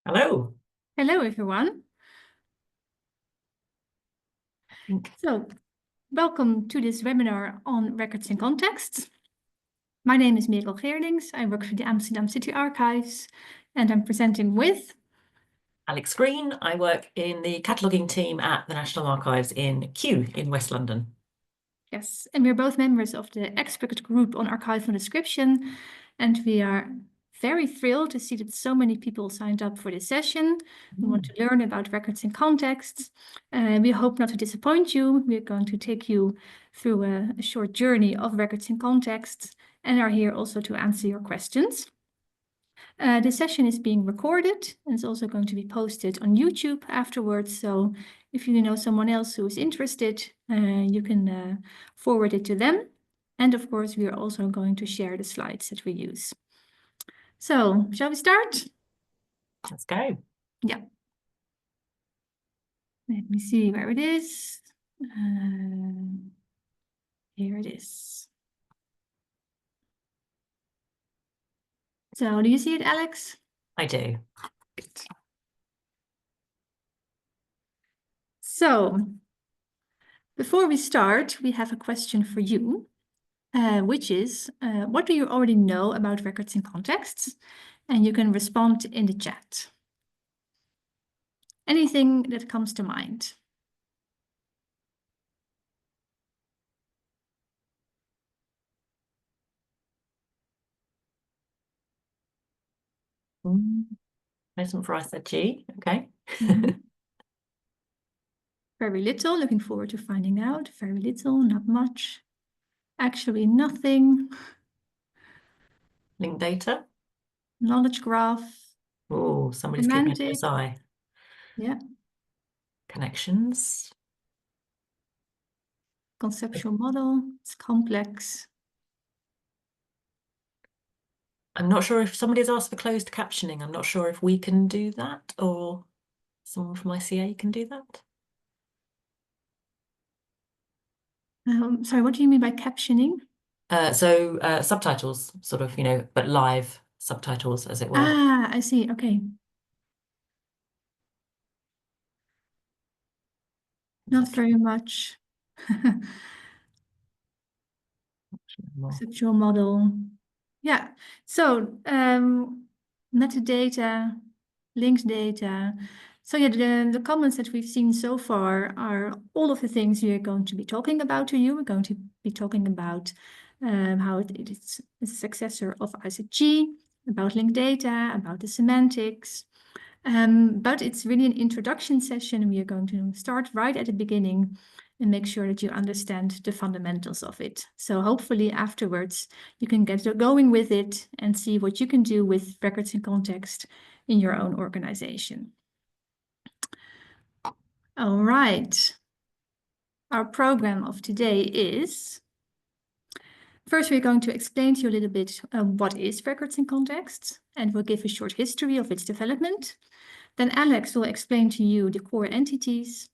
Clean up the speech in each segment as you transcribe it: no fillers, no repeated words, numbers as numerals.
Hello. Hello, everyone. So, welcome to this webinar on records in context. My name is Merel Geerlings. I work for the Amsterdam City Archives, and I'm presenting with Alex Green. I work in the cataloguing team at the National Archives in Kew in West London. Yes, and we're both members of the expert group on archival description, and we are very thrilled to see that so many people signed up for this session. We want to learn about records in context. We hope not to disappoint you. We're going to take you through a short journey of records in context and are here also to answer your questions. The session is being recorded and it's also going to be posted on YouTube afterwards. So if you know someone else who is interested, you can forward it to them. And of course, we are also going to share the slides that we use. So, shall we start? Let's go. Yeah. Let me see where it is. Here it is. So, do you see it, Alex? I do. Good. So, before we start, we have a question for you. Which is, what do you already know about records in contexts? And you can respond in the chat. Anything that comes to mind? Present for us at G. Okay. Very little. Looking forward to finding out. Very little, not much. Actually, nothing. Linked data. Knowledge graph. Oh, somebody's keeping a close eye. Yeah. Connections. Conceptual model. It's complex. I'm not sure if somebody's asked for closed captioning. I'm not sure if we can do that or someone from ICA can do that. Sorry, what do you mean by captioning? Subtitles, sort of, but live subtitles, as it were. Ah, I see. Okay. Not very much. Conceptual model. Yeah. So metadata, linked data. So yeah, the comments that we've seen so far are all of the things we are going to be talking about to you. We're going to be talking about how it is a successor of ICG, about linked data, about the semantics. But it's really an introduction session. We are going to start right at the beginning and make sure that you understand the fundamentals of it. So hopefully afterwards you can get going with it and see what you can do with records in context in your own organization. All right. Our program of today is, first we're going to explain to you a little bit what is records in context, and we'll give a short history of its development. Then Alex will explain to you the core entities.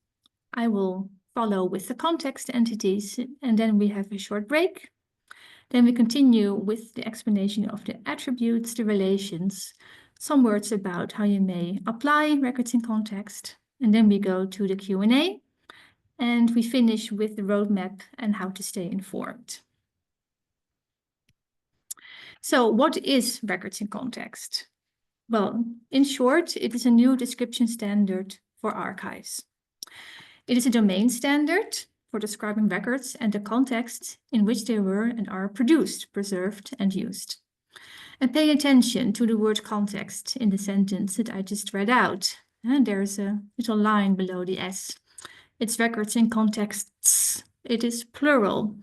I will follow with the context entities, and then we have a short break. Then we continue with the explanation of the attributes, the relations, some words about how you may apply records in context, and then we go to the Q&A, and we finish with the roadmap and how to stay informed. So what is records in context? Well, in short, it is a new description standard for archives. It is a domain standard for describing records and the context in which they were and are produced, preserved, and used. And pay attention to the word context in the sentence that I just read out. And there's a little line below the S. It's records in contexts. It is plural,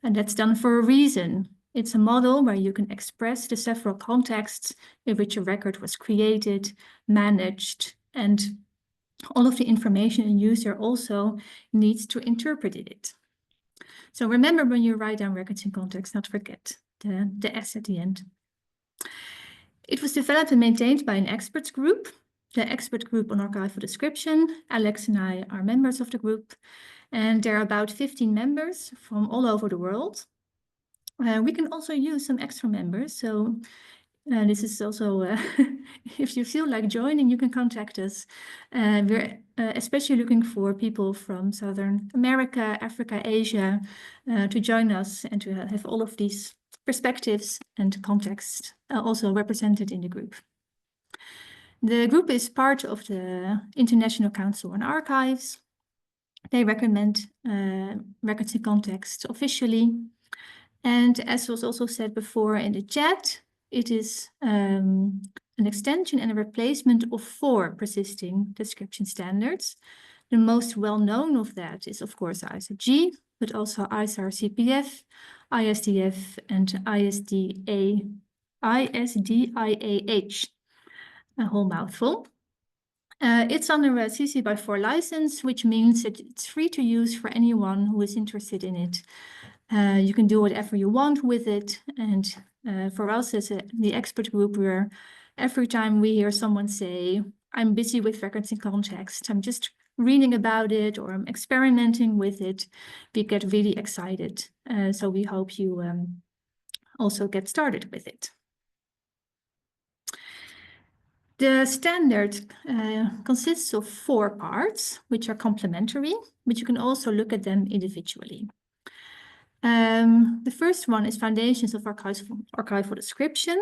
and that's done for a reason. It's a model where you can express the several contexts in which a record was created, managed, and all of the information a user also needs to interpret it. So remember when you write down records in context, not forget the S at the end. It was developed and maintained by an experts group, the expert group on archival description. Alex and I are members of the group, and there are about 15 members from all over the world. We can also use some extra members, so And this is also, if you feel like joining, you can contact us. We're especially looking for people from Southern America, Africa, Asia, to join us and to have all of these perspectives and contexts also represented in the group. The group is part of the International Council on Archives. They recommend records in context officially. And as was also said before in the chat, it is an extension and a replacement of 4 persisting description standards. The most well-known of that is, of course, ISRG, but also ISR-CPF, ISDF, and ISDIAH, a whole mouthful. It's under a CC by 4 license, which means that it's free to use for anyone who is interested in it. You can do whatever you want with it. And for us as the expert group, every time we hear someone say, I'm busy with records in context, I'm just reading about it or I'm experimenting with it, we get really excited. So we hope you also get started with it. The standard consists of 4 parts, which are complementary, but you can also look at them individually. The first one is foundations of archival description.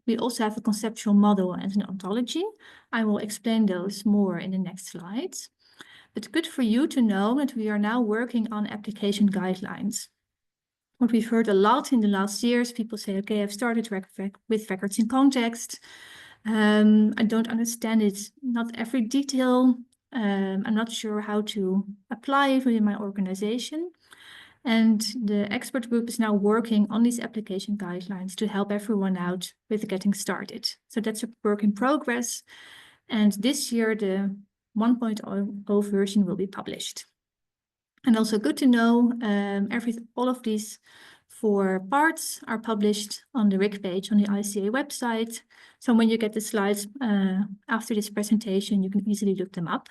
We also have a conceptual model and an ontology. I will explain those more in the next slides. But good for you to know that we are now working on application guidelines. What we've heard a lot in the last years, people say, okay, I've started with records in context. I don't understand it, not every detail. I'm not sure how to apply it within my organization. And the expert group is now working on these application guidelines to help everyone out with getting started. So that's a work in progress. And this year, the 1.0 version will be published. And also good to know, all of these 4 parts are published on the RiC page on the ICA website. So when you get the slides after this presentation, you can easily look them up.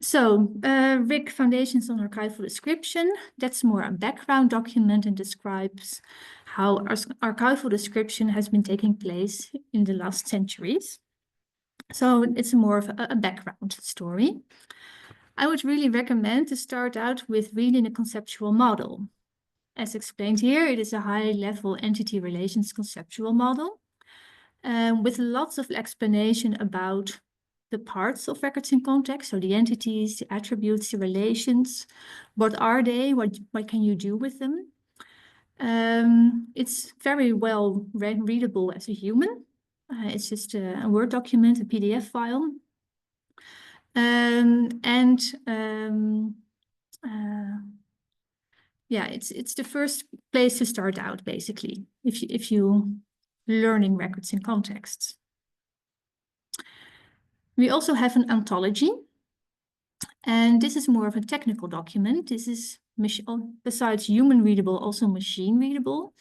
So RiC Foundations on Archival Description, that's more a background document and describes how archival description has been taking place in the last centuries. So it's more of a background story. I would really recommend to start out with reading a conceptual model. As explained here, it is a high-level entity relations conceptual model with lots of explanation about the parts of records in context, so the entities, the attributes, the relations. What are they? What can you do with them? It's very well readable as a human. It's just a Word document, a PDF file. Yeah, it's the first place to start out, basically, if you learning records in context. We also have an ontology, and this is more of a technical document. This is, besides human readable, also machine readable.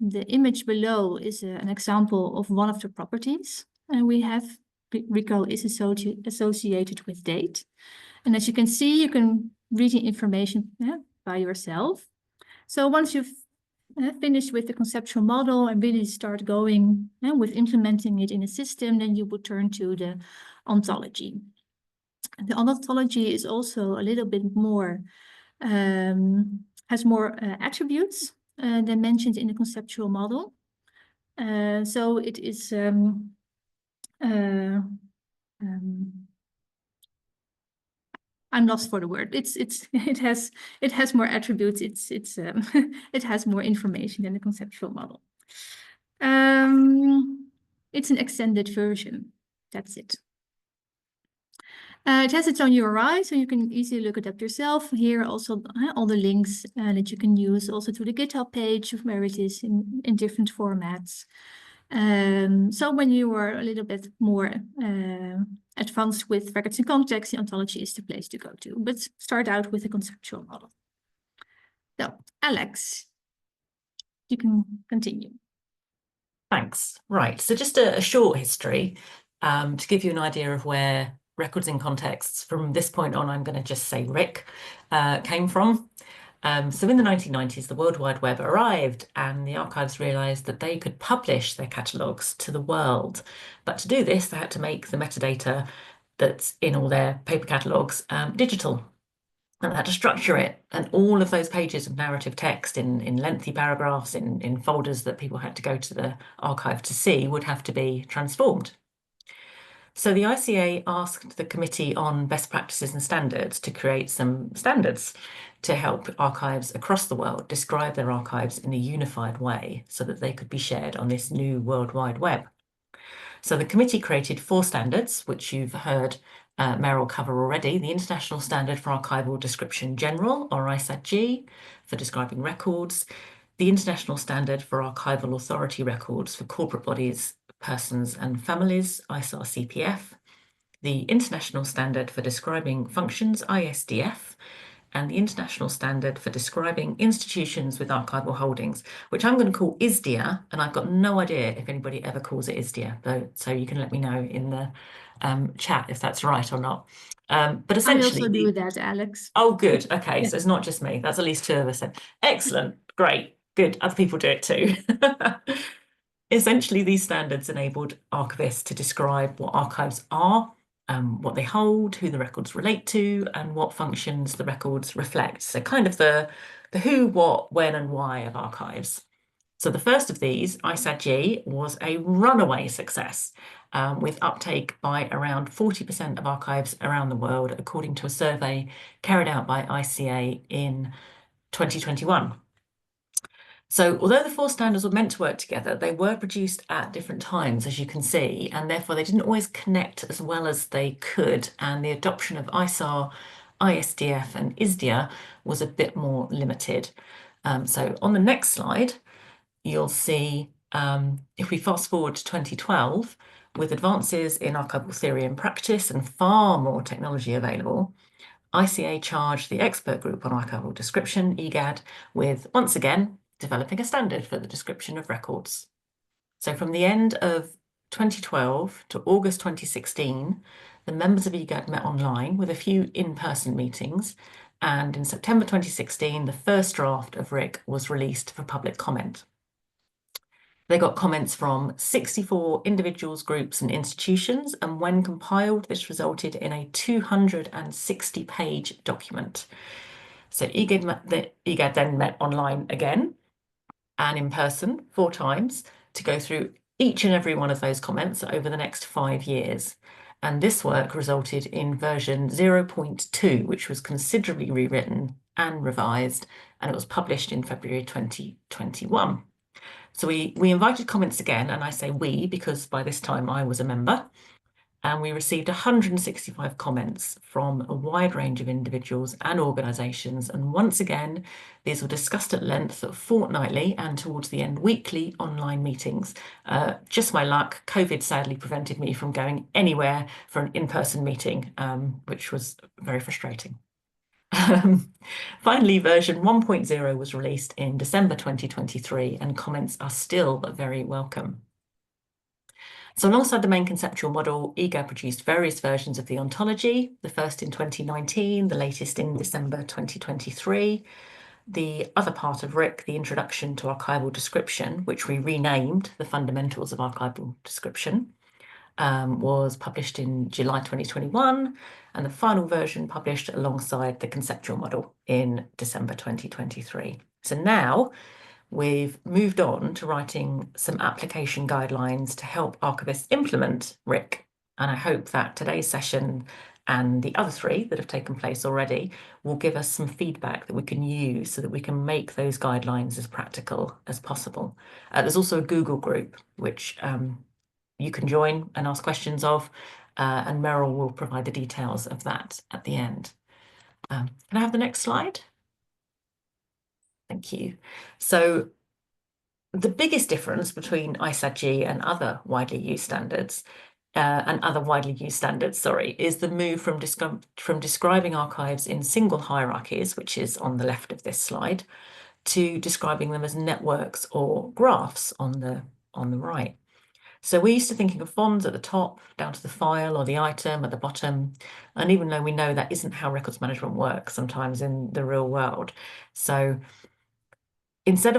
The image below is an example of one of the properties, and we have RICO is associated with date. And as you can see, you can read the information by yourself. So once you've finished with the conceptual model and really start going with implementing it in a system, then you would turn to the ontology. The ontology is also a little bit more, has more attributes than mentioned in the conceptual model. So it is I'm lost for the word. It has more attributes. It has more information than the conceptual model. It's an extended version. That's it. It has its own URI, so you can easily look it up yourself. Here also all the links that you can use also to the GitHub page where it is in different formats. So when you are a little bit more advanced with records in context, the ontology is the place to go to. But start out with a conceptual model. So, Alex, you can continue. Thanks. Right, so just a short history to give you an idea of where records in contexts, from this point on, I'm going to just say RiC, came from. So in the 1990s, the World Wide Web arrived and the archives realized that they could publish their catalogues to the world. But to do this, they had to make the metadata that's in all their paper catalogues digital. And they had to structure it. And all of those pages of narrative text in lengthy paragraphs, in folders that people had to go to the archive to see, would have to be transformed. So the ICA asked the Committee on Best Practices and Standards to create some standards to help archives across the world describe their archives in a unified way so that they could be shared on this new World Wide Web. So the committee created 4 standards, which you've heard Merel cover already: the International Standard for Archival Description General, or ISAG, for describing records; the International Standard for Archival Authority Records for corporate bodies, persons and families, ISAR-CPF; the International Standard for Describing Functions, ISDF; and the International Standard for Describing Institutions with Archival Holdings, which I'm going to call ISDIA, and I've got no idea if anybody ever calls it ISDIA, so you can let me know in the chat if that's right or not. But essentially, I also do that, Alex. Oh, good. Okay, Yeah. so it's not just me. That's at least 2 of us then. Excellent. Great. Good. Other people do it too. Essentially, these standards enabled archivists to describe what archives are, what they hold, who the records relate to, and what functions the records reflect. So kind of the who, what, when, and why of archives. So the first of these, ISAG, was a runaway success, with uptake by around 40% of archives around the world, according to a survey carried out by ICA in 2021. So although the 4 standards were meant to work together, they were produced at different times, as you can see, and therefore they didn't always connect as well as they could, and the adoption of ISAR, ISDF and ISDIA was a bit more limited. So on the next slide, you'll see, if we fast forward to 2012, with advances in archival theory and practice and far more technology available, ICA charged the expert group on archival description, EGAD, with, once again, developing a standard for the description of records. So from the end of 2012 to August 2016, the members of EGAD met online with a few in-person meetings, and in September 2016, the first draft of RiC was released for public comment. They got comments from 64 individuals, groups and institutions, and when compiled, this resulted in a 260-page document. So EGAD then met online again and in person 4 times to go through each and every one of those comments over the next 5 years. And this work resulted in version 0.2, which was considerably rewritten and revised, and it was published in February 2021. So we invited comments again, and I say we because by this time I was a member, and we received 165 comments from a wide range of individuals and organisations. And once again, these were discussed at length fortnightly and towards the end weekly online meetings. Just my luck, COVID sadly prevented me from going anywhere for an in-person meeting, which was very frustrating. Finally, version 1.0 was released in December 2023, and comments are still very welcome. So alongside the main conceptual model, EGAD produced various versions of the Ontology, the first in 2019, the latest in December 2023. The other part of RiC, the Introduction to Archival Description, which we renamed the Fundamentals of Archival Description, was published in July 2021, and the final version published alongside the conceptual model in December 2023. So now we've moved on to writing some application guidelines to help archivists implement RiC. And I hope that today's session and the other 3 that have taken place already will give us some feedback that we can use so that we can make those guidelines as practical as possible. There's also a Google group, which you can join and ask questions of, and Merel will provide the details of that at the end. Can I have the next slide? Thank you. So the biggest difference between ISAG and other widely used standards, is the move from describing archives in single hierarchies, which is on the left of this slide, to describing them as networks or graphs on the right. So we're used to thinking of fonds at the top, down to the file or the item at the bottom. And even though we know that isn't how records management works sometimes in the real world. So instead,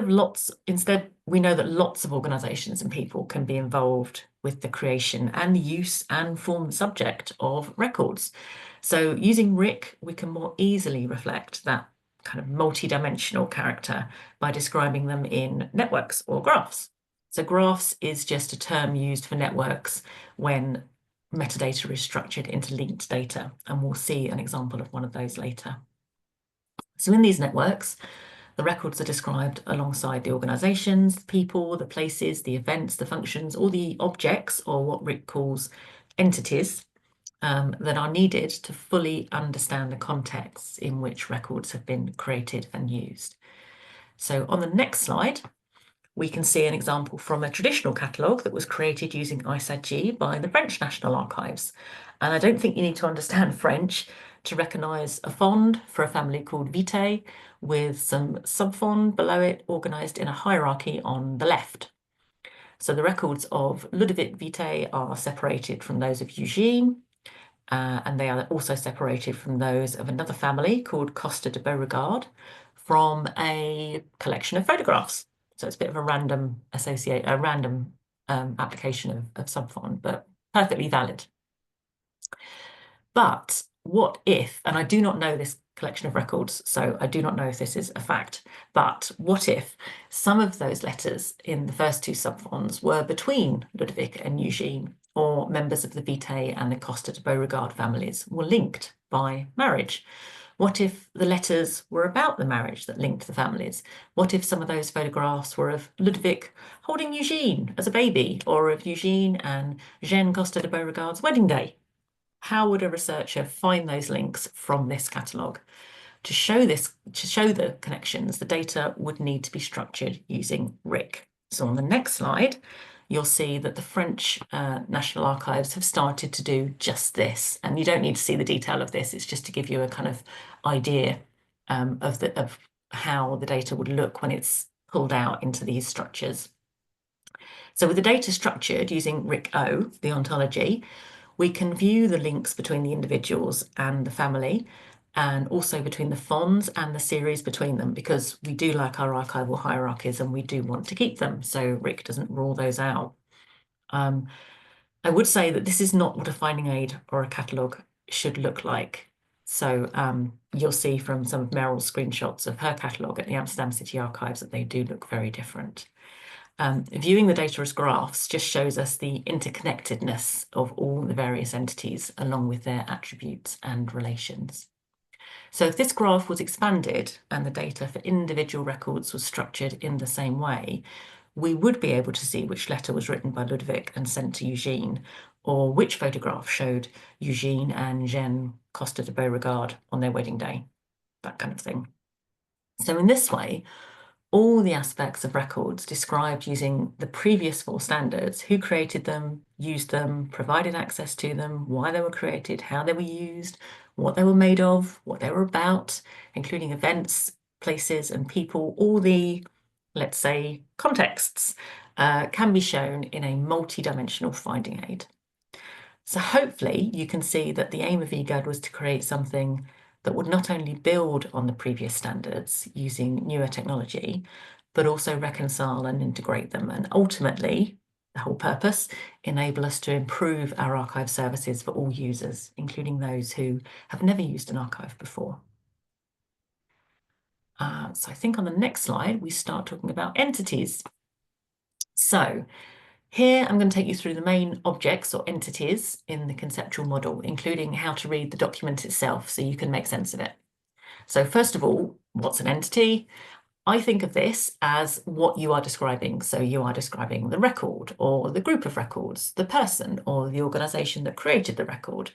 we know that lots of organizations and people can be involved with the creation and use and form subject of records. So using RiC, we can more easily reflect that kind of multi-dimensional character by describing them in networks or graphs. So graphs is just a term used for networks when metadata is structured into linked data, and we'll see an example of one of those later. So in these networks, the records are described alongside the organizations, the people, the places, the events, the functions, all the objects, or what RiC calls entities, that are needed to fully understand the contexts in which records have been created and used. So on the next slide, we can see an example from a traditional catalogue that was created using ISAG by the French National Archives. And I don't think you need to understand French to recognise a fond for a family called Vitae, with some subfond below it organised in a hierarchy on the left. So the records of Ludovic Vitae are separated from those of Eugene, and they are also separated from those of another family called Costa de Beauregard from a collection of photographs. So it's a bit of a random application of subfont, but perfectly valid. But what if, and I do not know this collection of records, so I do not know if this is a fact, but what if some of those letters in the first two subfonds were between Ludovic and Eugene, or members of the Vitae and the Costa de Beauregard families were linked by marriage? What if the letters were about the marriage that linked the families? What if some of those photographs were of Ludovic holding Eugene as a baby, or of Eugene and Jeanne Costa de Beauregard's wedding day? How would a researcher find those links from this catalogue? To show the connections, the data would need to be structured using RiC. So on the next slide, you'll see that the French National Archives have started to do just this. And you don't need to see the detail of this. It's just to give you a kind of idea of how the data would look when it's pulled out into these structures. So with the data structured using RiC-O, the ontology, we can view the links between the individuals and the family, and also between the fonds and the series between them, because we do like our archival hierarchies and we do want to keep them, so RiC doesn't rule those out. I would say that this is not what a finding aid or a catalogue should look like. So you'll see from some of Merel's screenshots of her catalogue at the Amsterdam City Archives that they do look very different. Viewing the data as graphs just shows us the interconnectedness of all the various entities along with their attributes and relations. So if this graph was expanded and the data for individual records was structured in the same way, we would be able to see which letter was written by Ludovic and sent to Eugene, or which photograph showed Eugene and Jeanne Costa de Beauregard on their wedding day, that kind of thing. So in this way, all the aspects of records described using the previous four standards, who created them, used them, provided access to them, why they were created, how they were used, what they were made of, what they were about, including events, places and people, all the, let's say, contexts, can be shown in a multi-dimensional finding aid. So hopefully you can see that the aim of eGAD was to create something that would not only build on the previous standards using newer technology, but also reconcile and integrate them, and ultimately, the whole purpose, enable us to improve our archive services for all users, including those who have never used an archive before. So I think on the next slide, we start talking about entities. So here I'm going to take you through the main objects or entities in the conceptual model, including how to read the document itself so you can make sense of it. So first of all, what's an entity? I think of this as what you are describing. So you are describing the record or the group of records, the person or the organisation that created the record,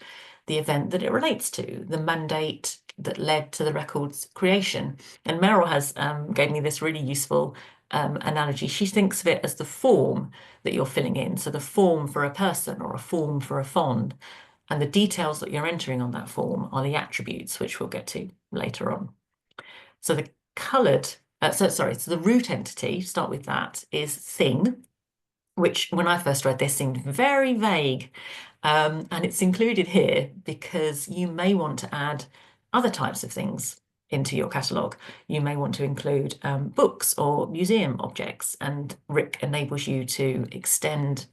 the event that it relates to, the mandate that led to the record's creation. And Merel has gave me this really useful analogy. She thinks of it as the form that you're filling in. So the form for a person or a form for a fond. And the details that you're entering on that form are the attributes, which we'll get to later on. So the coloured, so the root entity, start with that, is thing. which when I first read this seemed very vague. And it's included here because you may want to add other types of things into your catalogue. You may want to include books or museum objects, and RiC enables you to extend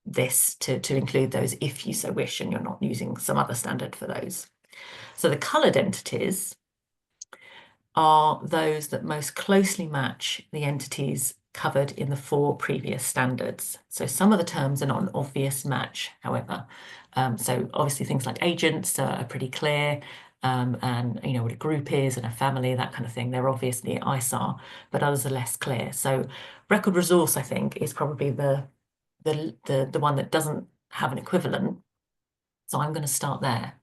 this to include those if you so wish, and you're not using some other standard for those. So the coloured entities are those that most closely match the entities covered in the 4 previous standards. So some of the terms are not an obvious match, however. So obviously things like agents are pretty clear, and you know what a group is and a family, that kind of thing. They're obviously ISAR, but others are less clear. So record resource, I think, is probably the one that doesn't have an equivalent. So I'm going to start there.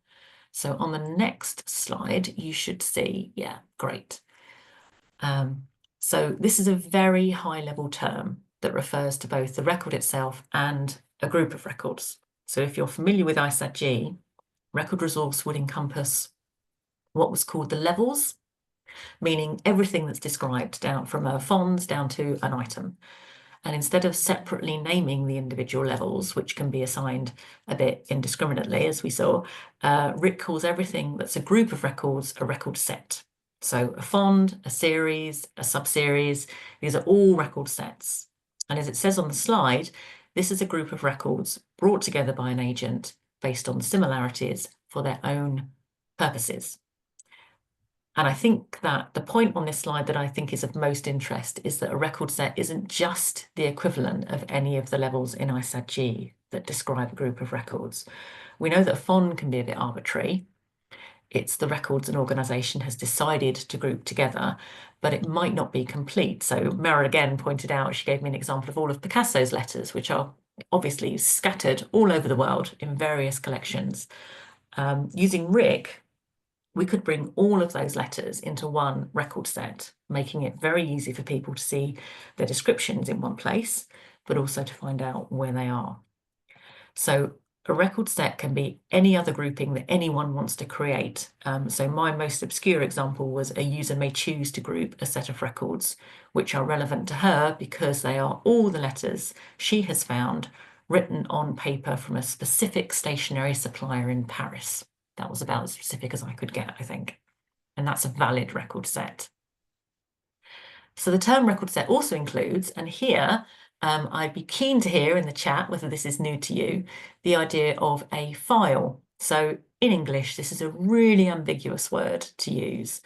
So on the next slide, you should see, yeah, great. So this is a very high level term that refers to both the record itself and a group of records. So if you're familiar with ISAG, record resource would encompass what was called the levels, meaning everything that's described down from a fonds down to an item. And instead of separately naming the individual levels, which can be assigned a bit indiscriminately, as we saw, RiC calls everything that's a group of records a record set. So a fond, a series, a subseries, these are all record sets. And as it says on the slide, this is a group of records brought together by an agent based on similarities for their own purposes. And I think that the point on this slide that I think is of most interest is that a record set isn't just the equivalent of any of the levels in ISAG that describe a group of records. We know that a fond can be a bit arbitrary. It's the records an organisation has decided to group together, but it might not be complete. So Merel again pointed out, she gave me an example of all of Picasso's letters, which are obviously scattered all over the world in various collections. Using RiC, we could bring all of those letters into one record set, making it very easy for people to see their descriptions in one place, but also to find out where they are. So a record set can be any other grouping that anyone wants to create. So my most obscure example was a user may choose to group a set of records which are relevant to her because they are all the letters she has found written on paper from a specific stationery supplier in Paris. That was about as specific as I could get, I think. And that's a valid record set. So the term record set also includes, and here I'd be keen to hear in the chat whether this is new to you, the idea of a file. So in English, this is a really ambiguous word to use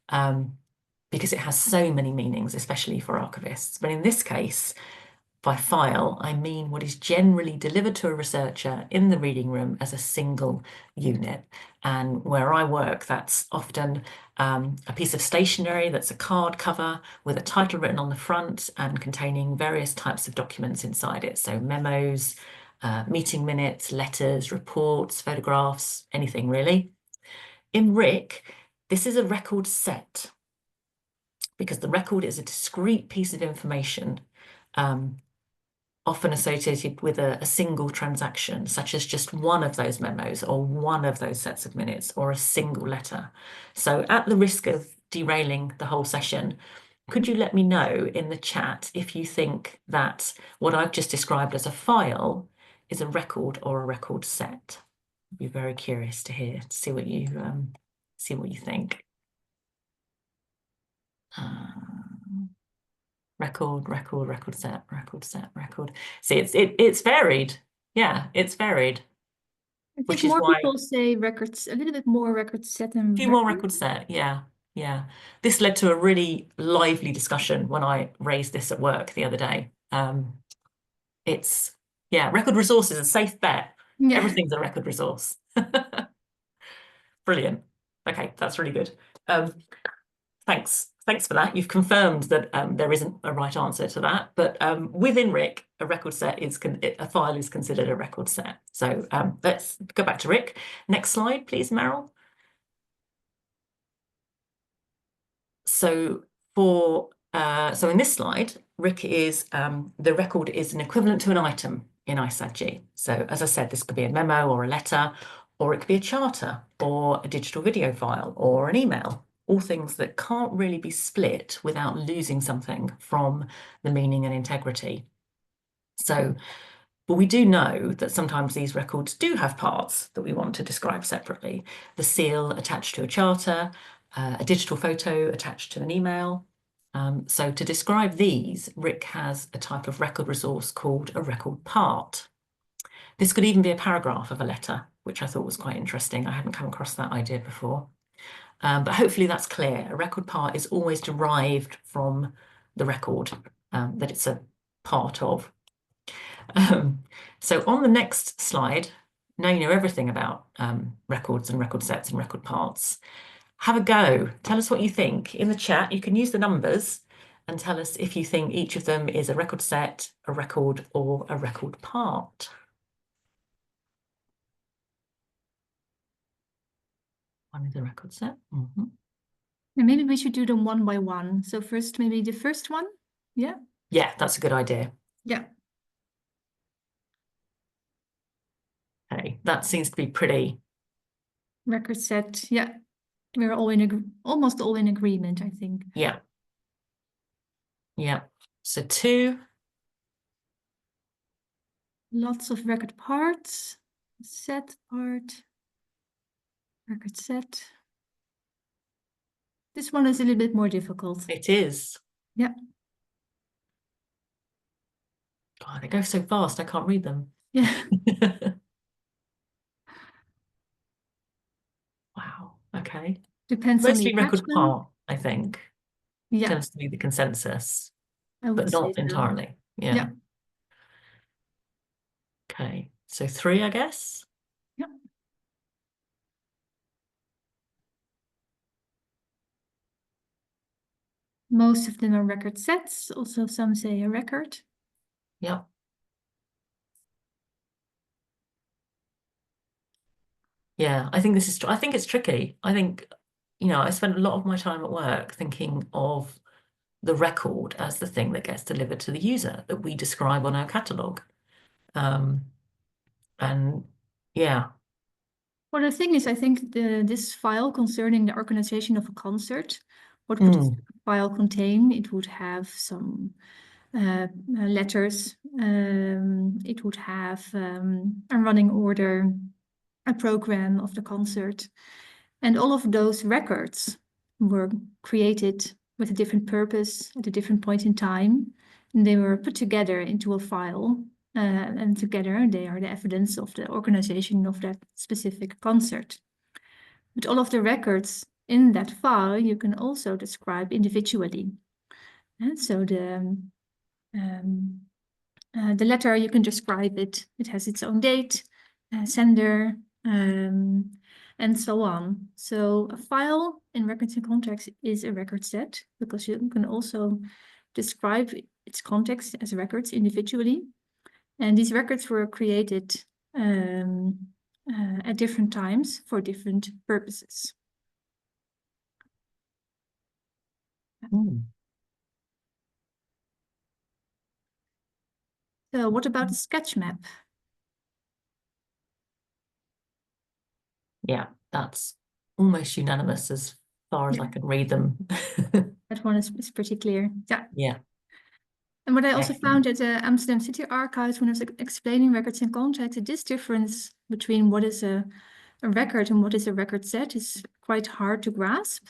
because it has so many meanings, especially for archivists. But in this case, by file, I mean what is generally delivered to a researcher in the reading room as a single unit. And where I work, that's often a piece of stationery that's a card cover with a title written on the front and containing various types of documents inside it. So memos, meeting minutes, letters, reports, photographs, anything really. In RiC, this is a record set because the record is a discrete piece of information often associated with a single transaction, such as just one of those memos or one of those sets of minutes or a single letter. So at the risk of derailing the whole session, could you let me know in the chat if you think that what I've just described as a file is a record or a record set? I'd be very curious to hear, to see what you think. Record set. See, it's varied. Yeah, it's varied. I Which think is more why people say records, a little bit more record set than a few more record set. Yeah. This led to a really lively discussion when I raised this at work the other day. Record resource is a safe bet. Yeah. Everything's a record resource. Brilliant. Okay, that's really good. Thanks for that. You've confirmed that there isn't a right answer to that, but within RiC, a record set is a file is considered a record set. So let's go back to RiC. Next slide, please, Merel. So in this slide, RiC is the record is an equivalent to an item in ISAG. So as I said, this could be a memo or a letter, or it could be a charter or a digital video file or an email. All things that can't really be split without losing something from the meaning and integrity. So, but we do know that sometimes these records do have parts that we want to describe separately. The seal attached to a charter, a digital photo attached to an email. So to describe these, RiC has a type of record resource called a record part. This could even be a paragraph of a letter, which I thought was quite interesting. I hadn't come across that idea before. But hopefully that's clear. A record part is always derived from the record that it's a part of. So on the next slide, now you know everything about records and record sets and record parts. Have a go. Tell us what you think. In the chat, you can use the numbers and tell us if you think each of them is a record set, a record, or a record part. One is a record set. Mm-hmm. And maybe we should do them one by one. So first, maybe the first one. Yeah. Yeah, that's a good idea. Yeah. Okay, that seems to be pretty. Record set. Yeah. We're all almost all in agreement, I think. Yeah. Yeah. So 2. Lots of record parts. Set part. Record set. This one is a little bit more difficult. It is. Yeah. God, they go so fast, I can't read them. Yeah. Wow. Okay. Depends on the Mostly record attachment. part, I think. Yeah. Tends to be the consensus, I would but say not so. entirely. Yeah. Yeah. Okay. So 3, I guess. Yeah. Most of them are record sets. Also, some say a record. Yeah. Yeah, I think this is, I think it's tricky. I think, I spend a lot of my time at work thinking of the record as the thing that gets delivered to the user that we describe on our catalogue. And yeah. Well, the thing is, I think this file concerning the organization of a concert, what would this file contain? It would have some letters. It would have a running order, a program of the concert. And all of those records were created with a different purpose at a different point in time. And they were put together into a file. And together they are the evidence of the organization of that specific concert. But all of the records in that file you can also describe individually. And so the letter, you can describe it. It has its own date, sender, and so on. So a file in records and contexts is a record set because you can also describe its context as records individually. And these records were created at different times for different purposes. So what about the sketch map? Yeah, that's almost unanimous as far as I can read them. That one is pretty clear. Yeah. Yeah. And what I also found at the Amsterdam City Archives when I was explaining records and contexts, this difference between what is a record and what is a record set is quite hard to grasp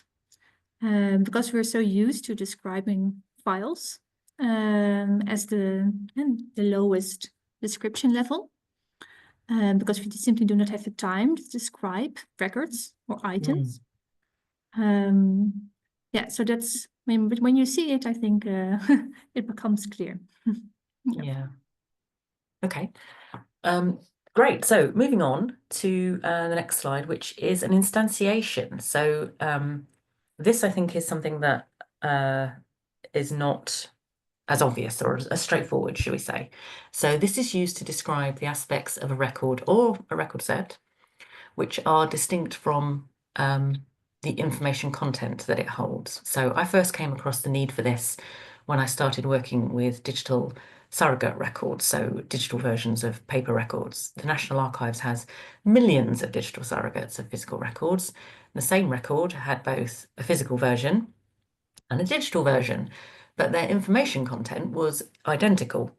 because we're so used to describing files as the lowest description level because we simply do not have the time to describe records or items. Yeah, so that's, but when you see it, I think it becomes clear. Yeah. Okay. Great. So moving on to the next slide, which is an instantiation. So this, I think, is something that is not as obvious or as straightforward, shall we say. So this is used to describe the aspects of a record or a record set, which are distinct from the information content that it holds. So I first came across the need for this when I started working with digital surrogate records, so digital versions of paper records. The National Archives has millions of digital surrogates of physical records. The same record had both a physical version and a digital version, but their information content was identical.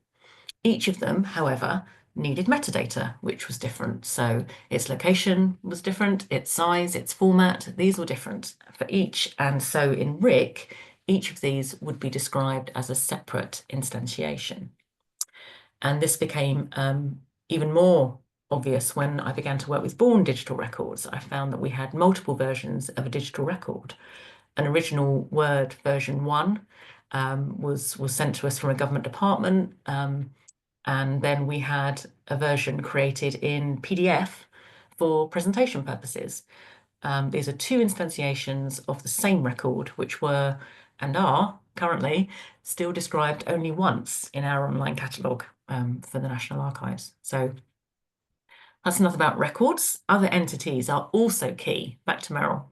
Each of them, however, needed metadata, which was different. So its location was different, its size, its format, these were different for each. And so in RiC, each of these would be described as a separate instantiation. And this became even more obvious when I began to work with born digital records. I found that we had multiple versions of a digital record. An original Word version 1 was sent to us from a government department. And then we had a version created in PDF for presentation purposes. These are two instantiations of the same record, which were and are currently still described only once in our online catalogue for the National Archives. So that's enough about records. Other entities are also key. Back to Merel.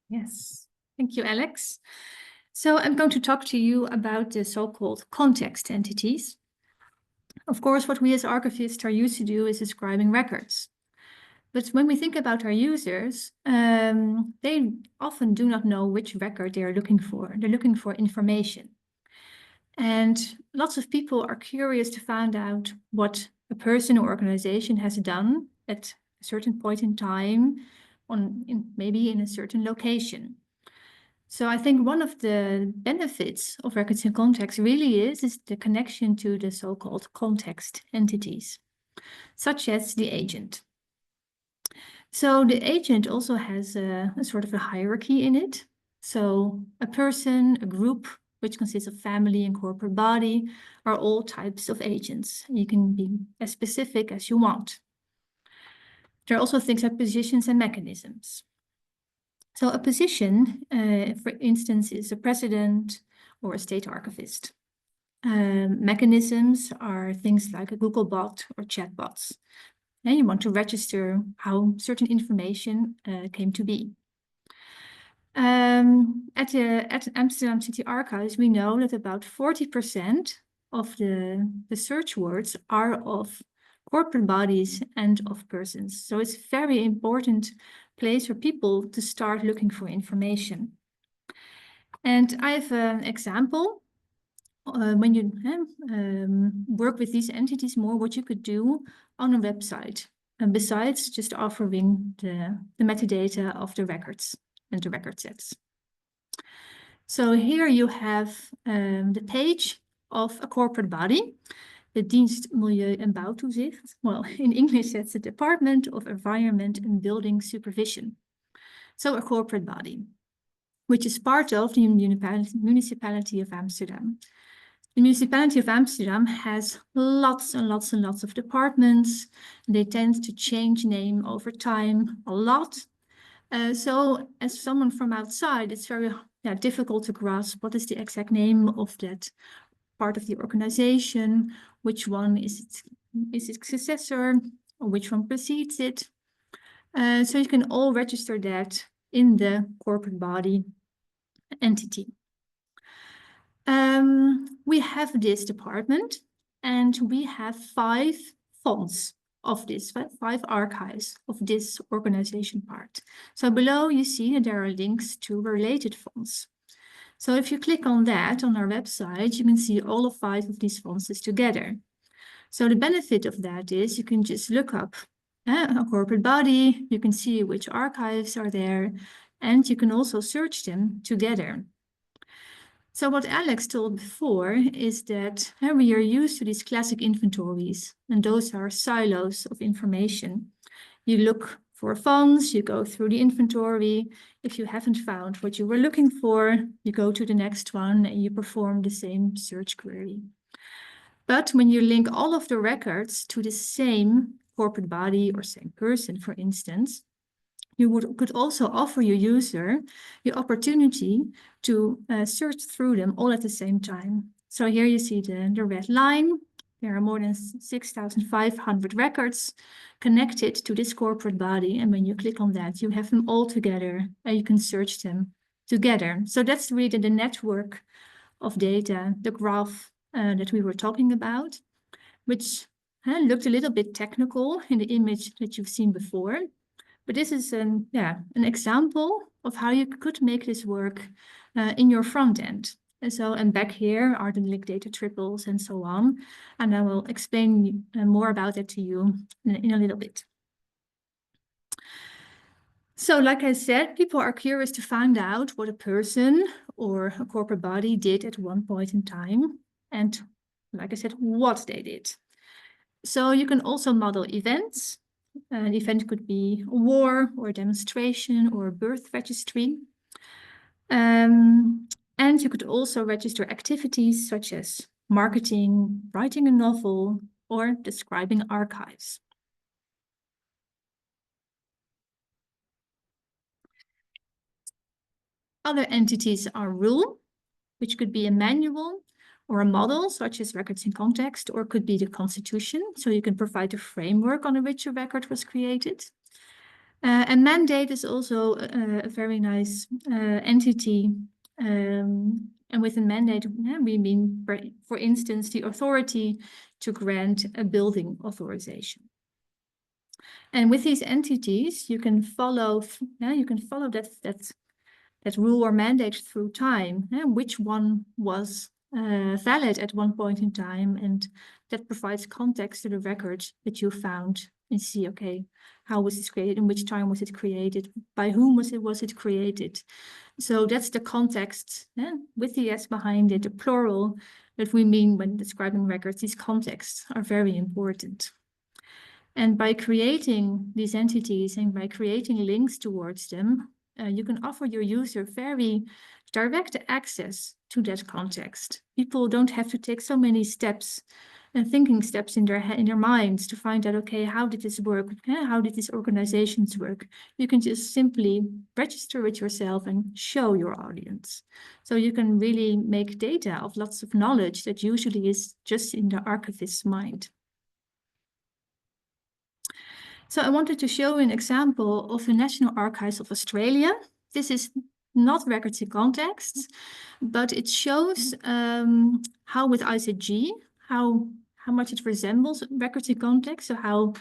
Yes, thank you, Alex. So I'm going to talk to you about the so-called context entities. Of course, what we as archivists are used to do is describing records. But when we think about our users, they often do not know which record they are looking for. They're looking for information. And lots of people are curious to find out what a person or organization has done at a certain point in time, maybe in a certain location. So I think one of the benefits of records in context really is the connection to the so-called context entities, such as the agent. So the agent also has a sort of a hierarchy in it. So a person, a group, which consists of family and corporate body, are all types of agents. You can be as specific as you want. There are also things like positions and mechanisms. So a position, for instance, is a president or a state archivist. Mechanisms are things like a Google bot or chatbots. And you want to register how certain information came to be. At Amsterdam City Archives, we know that about 40% of the search words are of corporate bodies and of persons. So it's a very important place for people to start looking for information. And I have an example. When you work with these entities more, what you could do on a website, and besides just offering the metadata of the records and the record sets. So here you have the page of a corporate body, the Dienst Milieu en Bouwtoezicht. Well, in English, that's the Department of Environment and Building Supervision. So a corporate body, which is part of the municipality of Amsterdam. The municipality of Amsterdam has lots and lots and lots of departments. They tend to change name over time a lot. So as someone from outside, it's very difficult to grasp what is the exact name of that part of the organization, which one is its successor, or which one precedes it. So you can all register that in the corporate body entity. We have this department, and we have 5 fonts of this, 5 archives of this organization part. So below you see that there are links to related fonts. So if you click on that on our website, you can see all of 5 of these fonts together. So the benefit of that is you can just look up a corporate body, you can see which archives are there, and you can also search them together. So what Alex told before is that we are used to these classic inventories, and those are silos of information. You look for fonts, you go through the inventory. If you haven't found what you were looking for, you go to the next one and you perform the same search query. But when you link all of the records to the same corporate body or same person, for instance, you could also offer your user the opportunity to search through them all at the same time. So here you see the red line. There are more than 6,500 records connected to this corporate body. And when you click on that, you have them all together and you can search them together. So that's really the network of data, the graph that we were talking about, which looked a little bit technical in the image that you've seen before. But this is an example of how you could make this work in your front end. And back here are the link data triples and so on. And I will explain more about that to you in a little bit. So like I said, people are curious to find out what a person or a corporate body did at one point in time. And like I said, what they did. So you can also model events. An event could be a war or a demonstration or a birth registry. And you could also register activities such as marketing, writing a novel, or describing archives. Other entities are rule, which could be a manual or a model, such as records in context, or could be the Constitution. So you can provide a framework on which a record was created. And mandate is also a very nice entity. And with a mandate, we mean, for instance, the authority to grant a building authorization. And with these entities, you can follow that rule or mandate through time, which one was valid at one point in time, and that provides context to the record that you found and see, okay, how was this created, in which time was it created, by whom was it created. So that's the context with the S behind it, the plural that we mean when describing records. These contexts are very important. And by creating these entities and by creating links towards them, you can offer your user very direct access to that context. People don't have to take so many steps and thinking steps in their minds to find out, okay, how did this work? How did these organizations work? You can just simply register it yourself and show your audience. So you can really make data of lots of knowledge that usually is just in the archivist's mind. So I wanted to show an example of the National Archives of Australia. This is not records in context, but it shows how with ICG, how much it resembles records in context, so how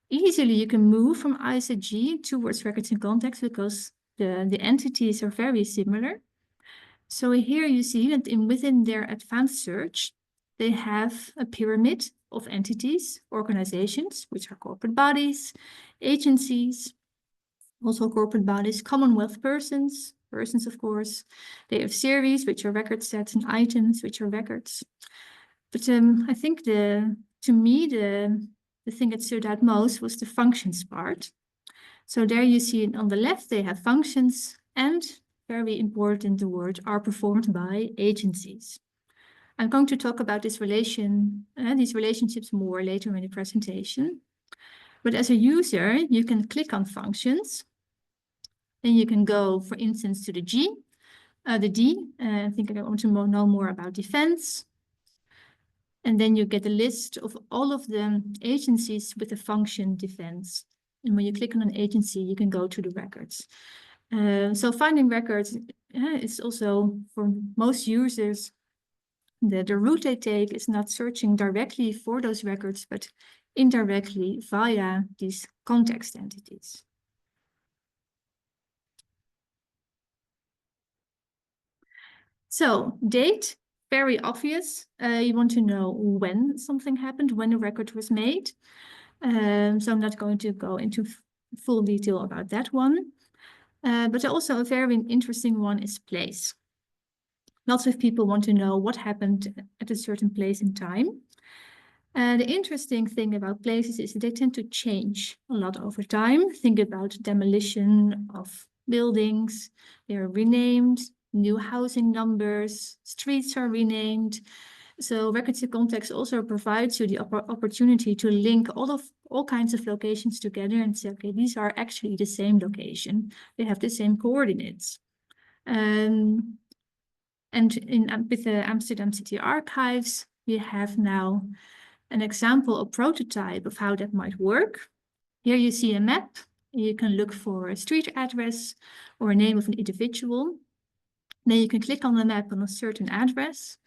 easily you can move from ICG towards records in context because the entities are very similar. So here you see that within their advanced search, they have a pyramid of entities, organizations, which are corporate bodies, agencies, also corporate bodies, Commonwealth persons, of course. They have series, which are record sets, and items, which are records. But I think to me, the thing that stood out most was the functions part. So there you see on the left, they have functions, and very important, the word are performed by agencies. I'm going to talk about these relationships more later in the presentation. But as a user, you can click on functions. Then you can go, for instance, to the D. I think I want to know more about defense. And then you get a list of all of the agencies with the function defense. And when you click on an agency, you can go to the records. So finding records is also, for most users, the route they take is not searching directly for those records, but indirectly via these context entities. So date, very obvious. You want to know when something happened, when a record was made. So I'm not going to go into full detail about that one. But also a very interesting one is place. Lots of people want to know what happened at a certain place in time. The interesting thing about places is that they tend to change a lot over time. Think about demolition of buildings. They are renamed, new housing numbers, streets are renamed. So records in context also provides you the opportunity to link all kinds of locations together and say, okay, these are actually the same location. They have the same coordinates. And with the Amsterdam City Archives, we have now an example, a prototype of how that might work. Here you see a map. You can look for a street address or a name of an individual. Then you can click on the map on a certain address.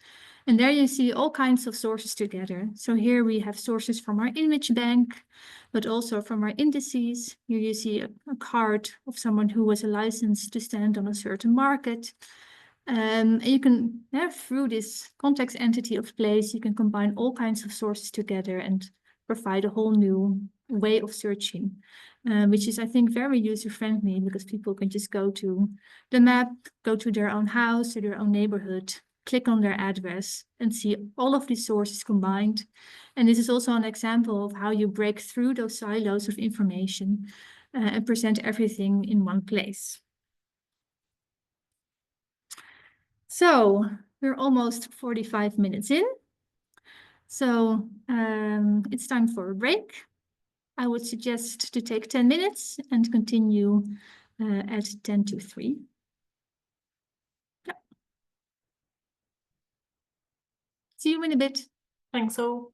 And there you see all kinds of sources together. So here we have sources from our image bank, but also from our indices. Here you see a card of someone who was licensed to stand on a certain market. And you can, through this context entity of place, you can combine all kinds of sources together and provide a whole new way of searching, which is, I think, very user-friendly because people can just go to the map, go to their own house or their own neighborhood, click on their address and see all of these sources combined. And this is also an example of how you break through those silos of information and present everything in one place. So we're almost 45 minutes in. So it's time for a break. I would suggest to take 10 minutes and continue at 10 to 3. Yeah. See you in a bit. Thanks all.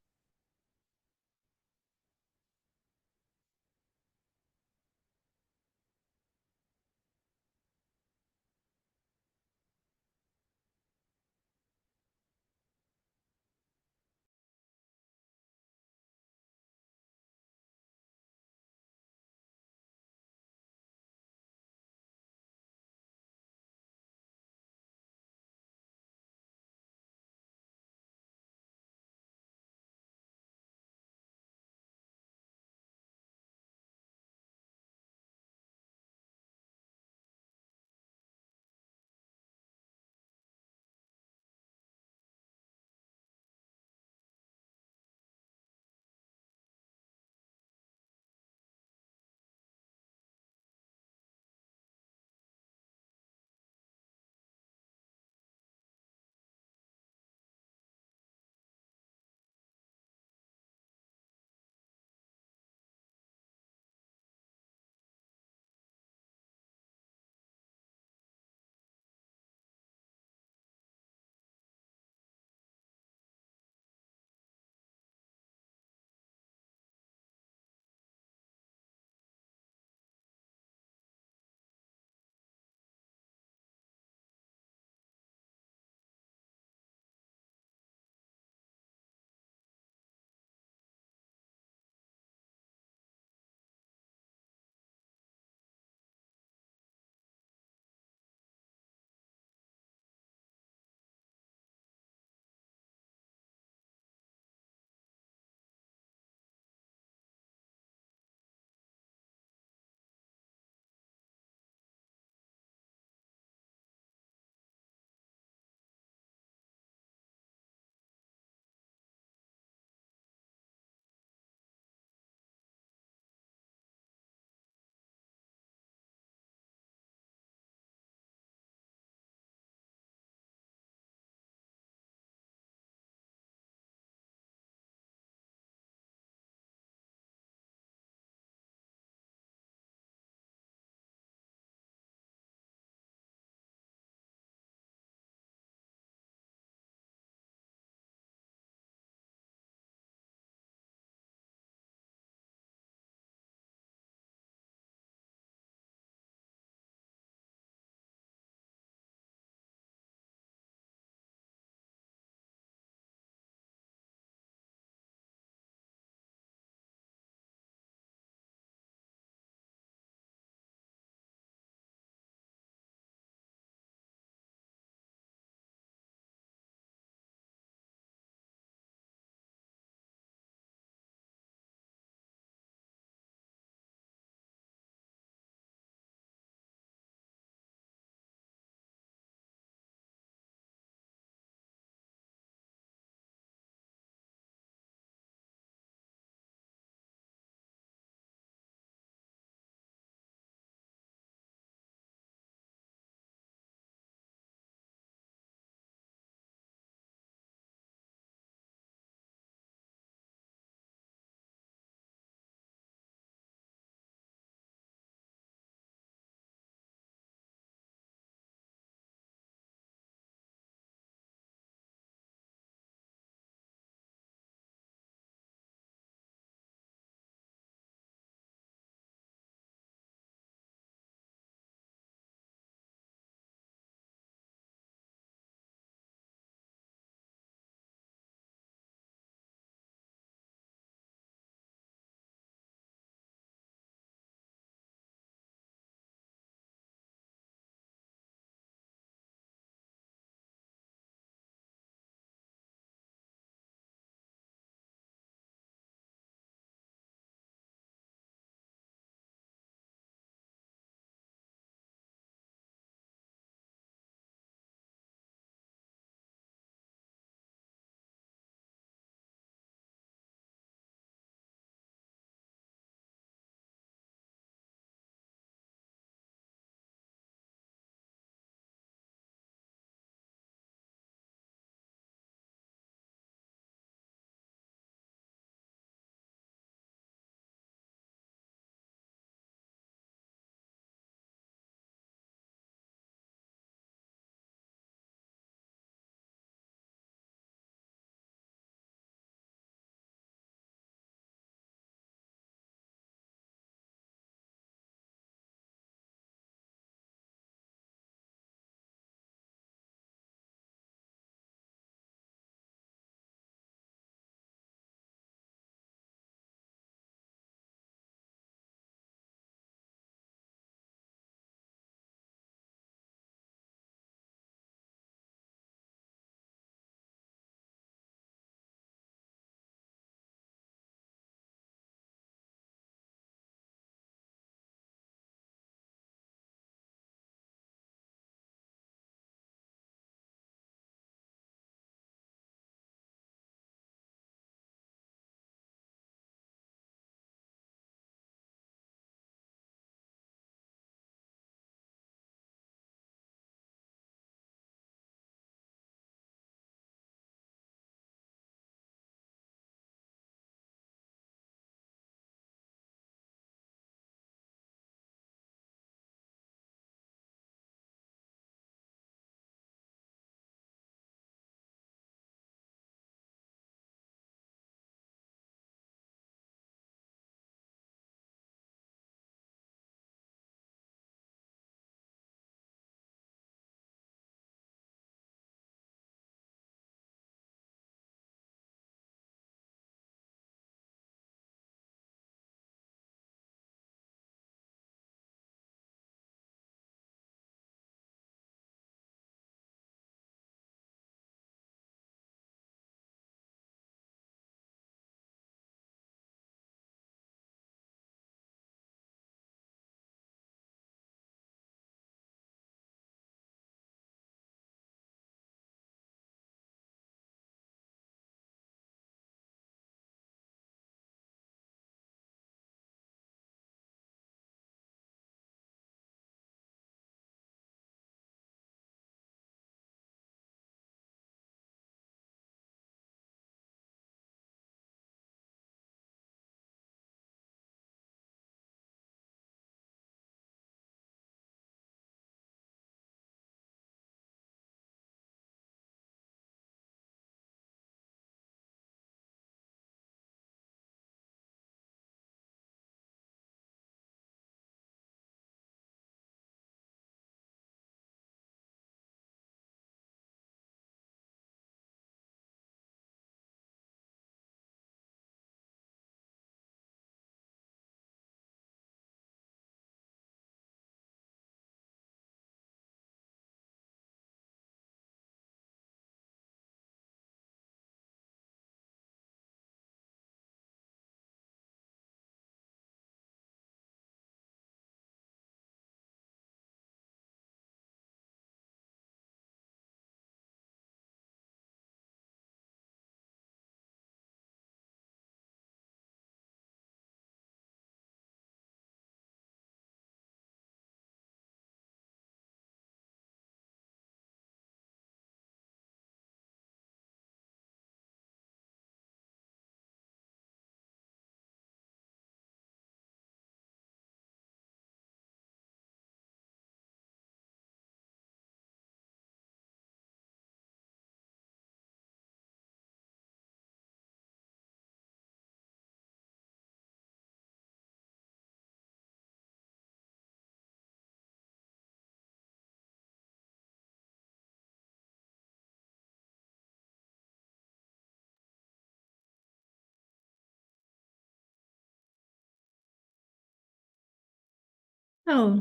So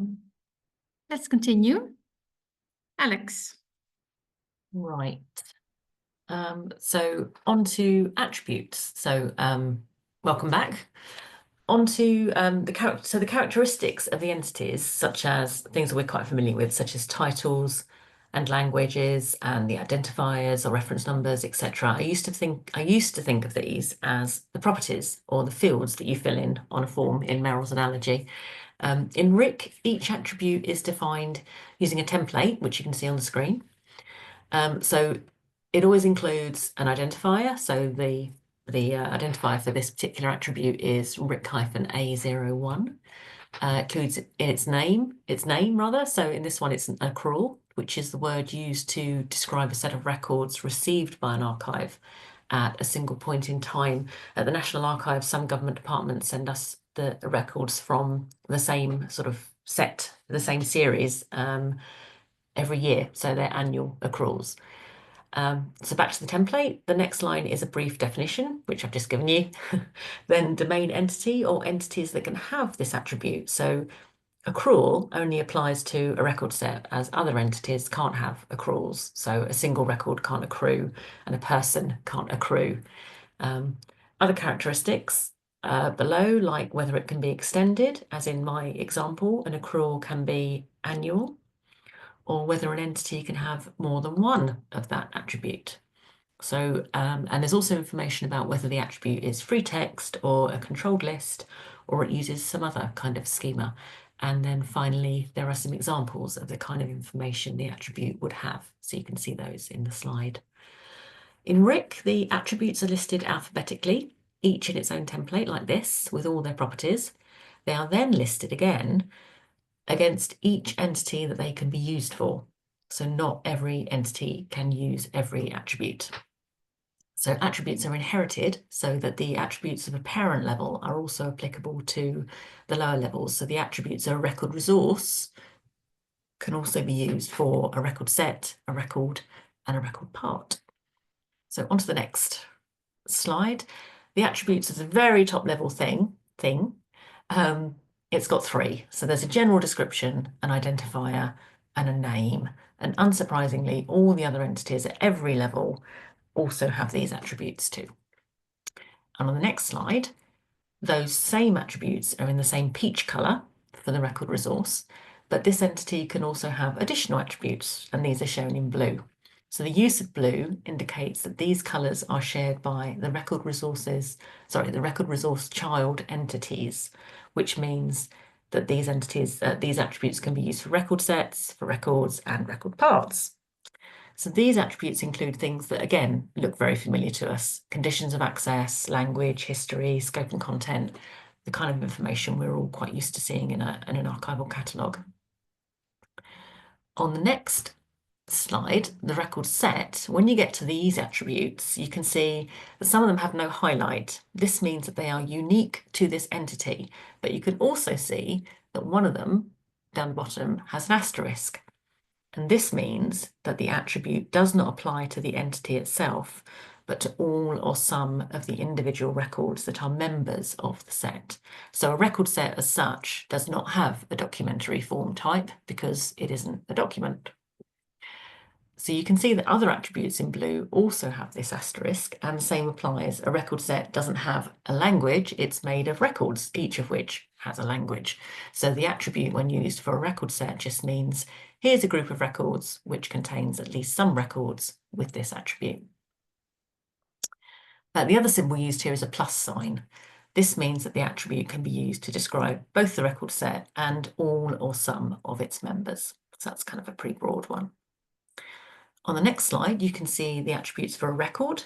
let's continue. Alex. Right. So on to attributes. So welcome back. On to the characteristics of the entities, such as things that we're quite familiar with, such as titles and languages and the identifiers or reference numbers, etc. I used to think of these as the properties or the fields that you fill in on a form in Merel's analogy. In RiC, each attribute is defined using a template, which you can see on the screen. So it always includes an identifier. So the identifier for this particular attribute is RiC-A01. Includes its name rather. So in this one, it's an accrual, which is the word used to describe a set of records received by an archive at a single point in time. At the National Archives, some government departments send us the records from the same sort of set, the same series every year. So they're annual accruals. So back to the template, the next line is a brief definition, which I've just given you. Then domain entity or entities that can have this attribute. So accrual only applies to a record set, as other entities can't have accruals. So a single record can't accrue and a person can't accrue. Other characteristics below, like whether it can be extended, as in my example, an accrual can be annual, or whether an entity can have more than one of that attribute. So, and there's also information about whether the attribute is free text or a controlled list, or it uses some other kind of schema. And then finally, there are some examples of the kind of information the attribute would have. So you can see those in the slide. In RiC, the attributes are listed alphabetically, each in its own template like this, with all their properties. They are then listed again against each entity that they can be used for. So not every entity can use every attribute. So attributes are inherited so that the attributes of a parent level are also applicable to the lower levels. So the attributes of a record resource can also be used for a record set, a record, and a record part. So on to the next slide. The attributes is a very top level thing. It's got three. So there's a general description, an identifier, and a name. And unsurprisingly, all the other entities at every level also have these attributes too. And on the next slide, those same attributes are in the same peach color for the record resource, but this entity can also have additional attributes, and these are shown in blue. So the use of blue indicates that these colors are shared by the record resource child entities, which means that these attributes can be used for record sets, for records, and record parts. So these attributes include things that, again, look very familiar to us: conditions of access, language, history, scope and content, the kind of information we're all quite used to seeing in an archival catalogue. On the next slide, the record set, when you get to these attributes, you can see that some of them have no highlight. This means that they are unique to this entity, but you can also see that one of them down the bottom has an asterisk. And this means that the attribute does not apply to the entity itself, but to all or some of the individual records that are members of the set. So a record set as such does not have a documentary form type because it isn't a document. So you can see that other attributes in blue also have this asterisk, and the same applies. A record set doesn't have a language, it's made of records, each of which has a language. So the attribute when used for a record set just means here's a group of records which contains at least some records with this attribute. The other symbol used here is a plus sign. This means that the attribute can be used to describe both the record set and all or some of its members. So that's kind of a pretty broad one. On the next slide, you can see the attributes for a record.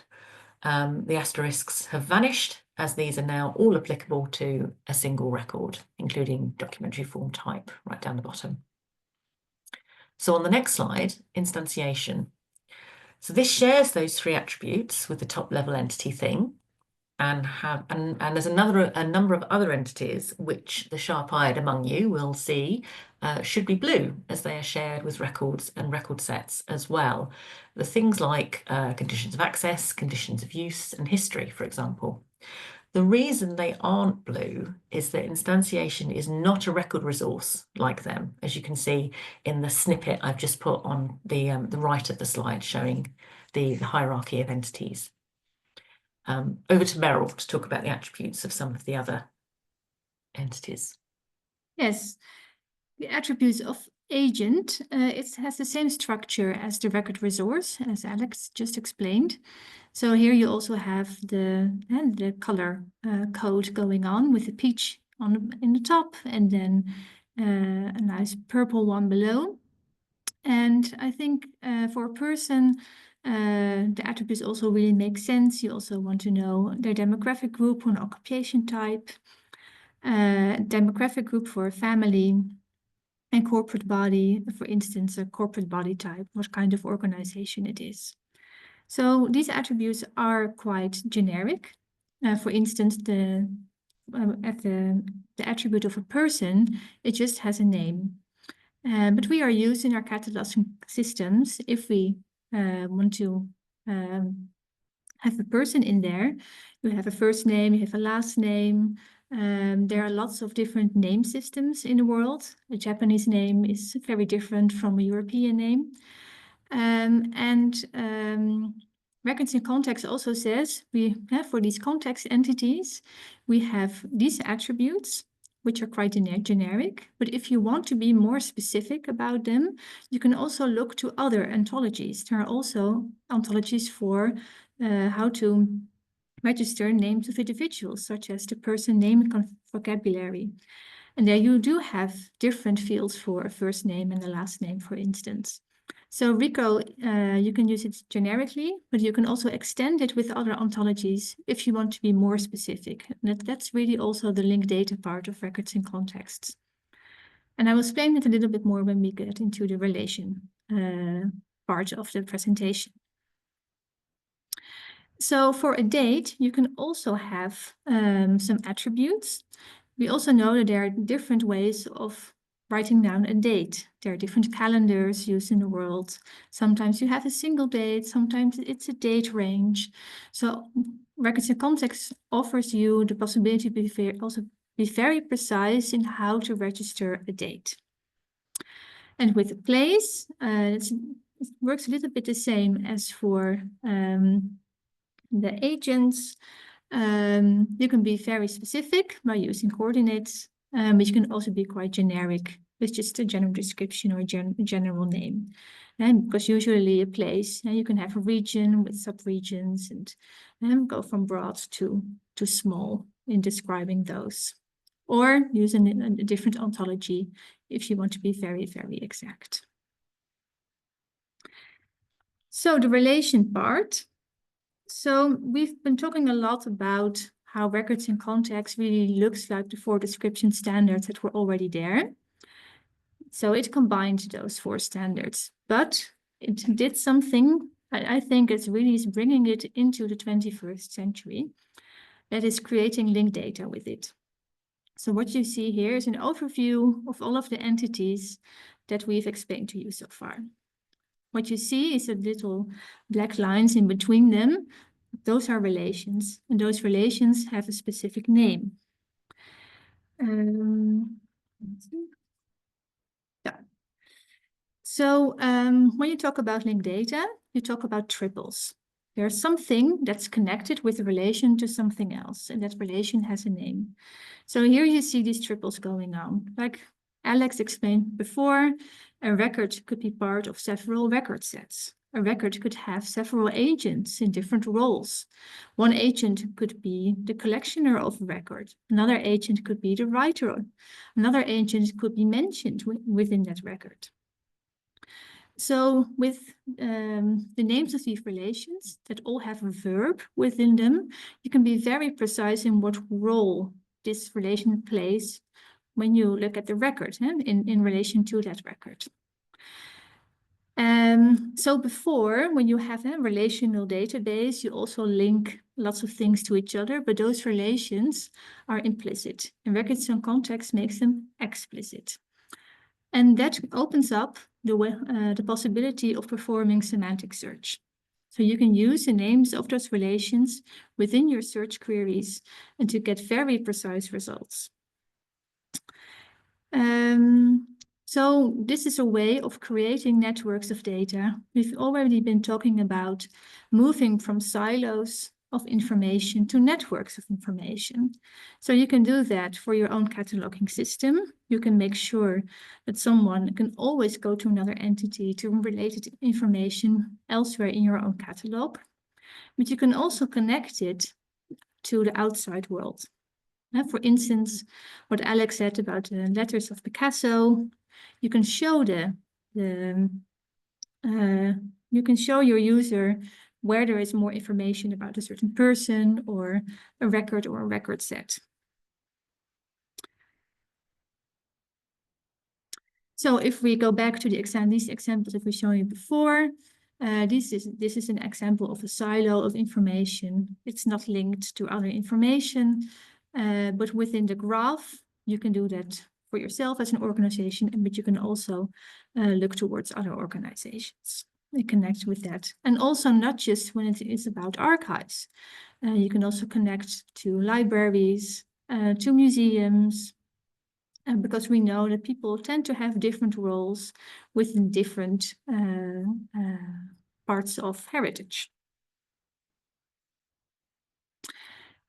The asterisks have vanished, as these are now all applicable to a single record, including documentary form type right down the bottom. So on the next slide, instantiation. So this shares those three attributes with the top level entity thing, and there's a number of other entities which the sharp-eyed among you will see should be blue, as they are shared with records and record sets as well. The things like conditions of access, conditions of use, and history, for example. The reason they aren't blue is that instantiation is not a record resource like them, as you can see in the snippet I've just put on the right of the slide showing the hierarchy of entities. Over to Merel to talk about the attributes of some of the other entities. Yes, the attributes of agent, it has the same structure as the record resource, as Alex just explained. So here you also have the color code going on with the peach in the top, and then a nice purple one below. And I think for a person, the attributes also really make sense. You also want to know their demographic group or occupation type, demographic group for a family, and corporate body, for instance, a corporate body type, what kind of organization it is. So these attributes are quite generic. For instance, the attribute of a person, it just has a name. But we are used in our cataloging systems if we want to have a person in there. You have a first name, you have a last name. There are lots of different name systems in the world. A Japanese name is very different from a European name. Records in context also says we have for these context entities, we have these attributes, which are quite generic. But if you want to be more specific about them, you can also look to other ontologies. There are also ontologies for how to register names of individuals, such as the person name vocabulary. And there you do have different fields for a first name and a last name, for instance. So RICO, you can use it generically, but you can also extend it with other ontologies if you want to be more specific. And that's really also the linked data part of records in contexts. And I will explain it a little bit more when we get into the relation part of the presentation. So for a date, you can also have some attributes. We also know that there are different ways of writing down a date. There are different calendars used in the world. Sometimes you have a single date, sometimes it's a date range. So records in context offers you the possibility to be very precise in how to register a date. And with a place, it works a little bit the same as for the agents. You can be very specific by using coordinates, but you can also be quite generic with just a general description or a general name. And because usually a place, you can have a region with subregions and go from broad to small in describing those. Or use a different ontology if you want to be very, very exact. So the relation part. So we've been talking a lot about how records in context really looks like the 4 description standards that were already there. So it combined those 4 standards, but it did something, I think it's really is bringing it into the 21st century, that is creating linked data with it. So what you see here is an overview of all of the entities that we've explained to you so far. What you see is the little black lines in between them. Those are relations, and those relations have a specific name. Yeah. So when you talk about linked data, you talk about triples. There's something that's connected with a relation to something else, and that relation has a name. So here you see these triples going on. Like Alex explained before, a record could be part of several record sets. A record could have several agents in different roles. One agent could be the collectioner of a record. Another agent could be the writer. Another agent could be mentioned within that record. So with the names of these relations that all have a verb within them, you can be very precise in what role this relation plays when you look at the record in relation to that record. So before, when you have a relational database, you also link lots of things to each other, but those relations are implicit. And records in context makes them explicit. And that opens up the possibility of performing semantic search. So you can use the names of those relations within your search queries and to get very precise results. So this is a way of creating networks of data. We've already been talking about moving from silos of information to networks of information. So you can do that for your own cataloging system. You can make sure that someone can always go to another entity to related information elsewhere in your own catalog. But you can also connect it to the outside world. For instance, what Alex said about the letters of Picasso, you can show you can show your user where there is more information about a certain person or a record set. So if we go back to these examples that we showed you before, this is an example of a silo of information. It's not linked to other information, but within the graph, you can do that for yourself as an organization, but you can also look towards other organizations and connect with that. And also not just when it is about archives. You can also connect to libraries, to museums, because we know that people tend to have different roles within different parts of heritage.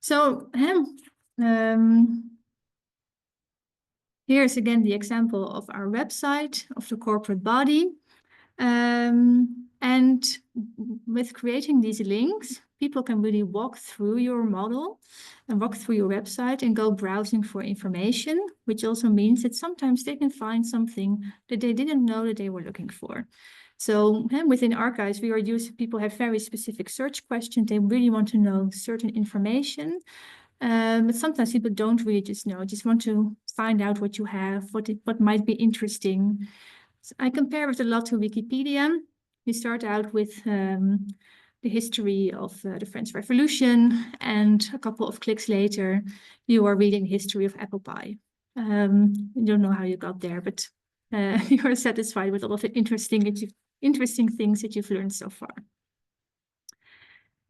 So here's again the example of our website, of the corporate body. And with creating these links, people can really walk through your model and walk through your website and go browsing for information, which also means that sometimes they can find something that they didn't know that they were looking for. So within archives, we are used, people have very specific search questions. They really want to know certain information. But sometimes people don't really just know, just want to find out what you have, what might be interesting. So I compare it a lot to Wikipedia. You start out with the history of the French Revolution, and a couple of clicks later, you are reading history of apple pie. You don't know how you got there, but you are satisfied with all of the interesting things that you've learned so far.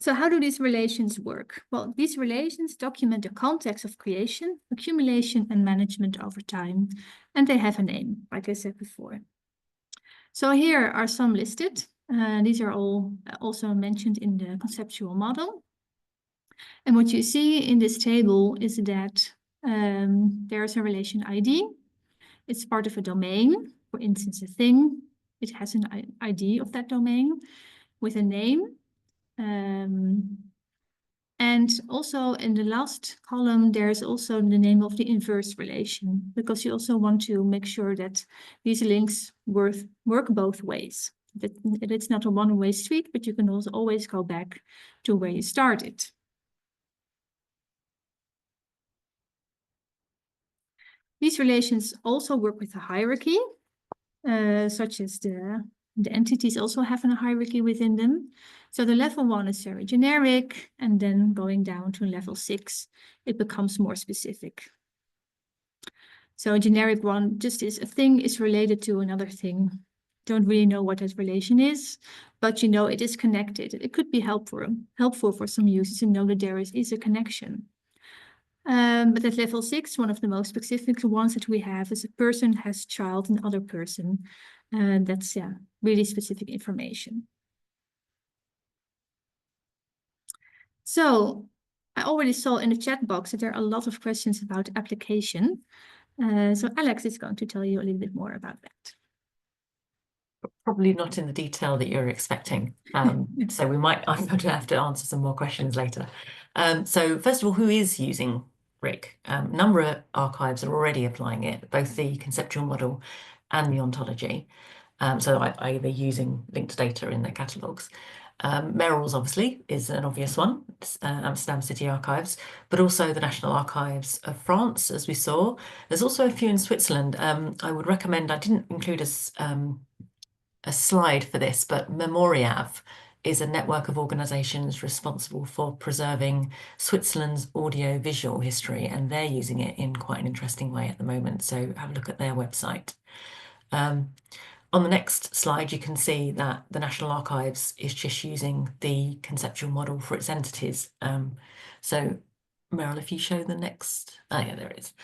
So how do these relations work? Well, these relations document the context of creation, accumulation, and management over time, and they have a name, like I said before. So here are some listed. These are all also mentioned in the conceptual model. And what you see in this table is that there's a relation ID. It's part of a domain, for instance, a thing. It has an ID of that domain with a name. And also in the last column, there's also the name of the inverse relation, because you also want to make sure that these links work both ways. That it's not a one-way street, but you can also always go back to where you started. These relations also work with a hierarchy, such as the entities also have a hierarchy within them. So the level 1 is very generic, and then going down to level 6, it becomes more specific. So a generic one just is a thing is related to another thing. Don't really know what that relation is, but you know it is connected. It could be helpful for some users to know that there is a connection. But at level 6, one of the most specific ones that we have is a person has child and other person. That's really specific information. So I already saw in the chat box that there are a lot of questions about application. So Alex is going to tell you a little bit more about that. Probably not in the detail that you're expecting. So I'm going to have to answer some more questions later. So first of all, who is using RiC? A number of archives are already applying it, both the conceptual model and the ontology. So either using linked data in their catalogues. Merel's obviously is an obvious one, Amsterdam City Archives, but also the National Archives of France, as we saw. There's also a few in Switzerland. I would recommend, I didn't include a slide for this, but Memoriav is a network of organizations responsible for preserving Switzerland's audio-visual history, and they're using it in quite an interesting way at the moment. So have a look at their website. On the next slide, you can see that the National Archives is just using the conceptual model for its entities. So Merel, if you show the next, yeah, there it is.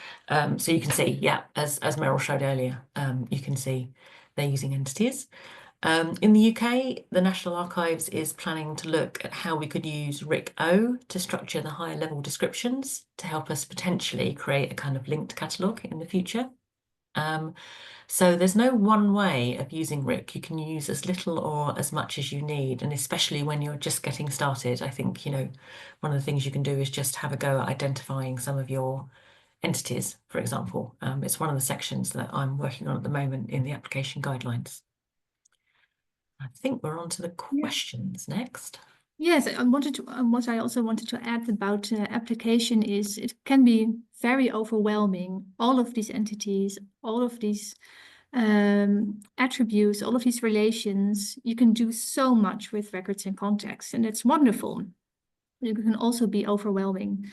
So you can see, yeah, as Merel showed earlier, you can see they're using entities. In the UK, the National Archives is planning to look at how we could use RiC-O to structure the higher level descriptions to help us potentially create a kind of linked catalogue in the future. So there's no one way of using RiC. You can use as little or as much as you need, and especially when you're just getting started, I think, one of the things you can do is just have a go at identifying some of your entities, for example. It's one of the sections that I'm working on at the moment in the application guidelines. I think we're on to the questions next. Yes, what I also wanted to add about application is it can be very overwhelming. All of these entities, all of these attributes, all of these relations, you can do so much with records in context, and it's wonderful. It can also be overwhelming.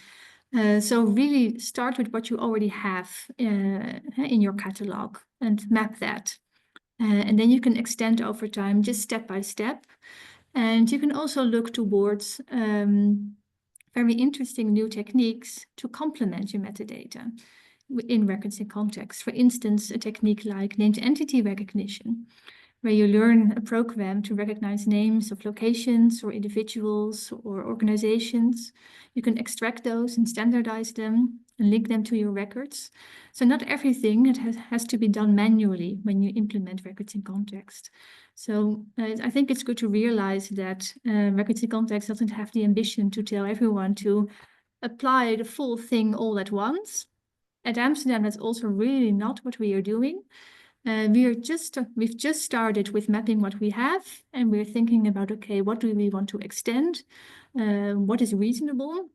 So really start with what you already have in your catalog and map that. And then you can extend over time, just step by step. And you can also look towards very interesting new techniques to complement your metadata in records in context. For instance, a technique like named entity recognition, where you learn a program to recognize names of locations or individuals or organizations. You can extract those and standardize them and link them to your records. So not everything has to be done manually when you implement records in context. So I think it's good to realize that records in context doesn't have the ambition to tell everyone to apply the full thing all at once. At Amsterdam, that's also really not what we are doing. We've just started with mapping what we have, and we're thinking about, okay, what do we want to extend? What is reasonable?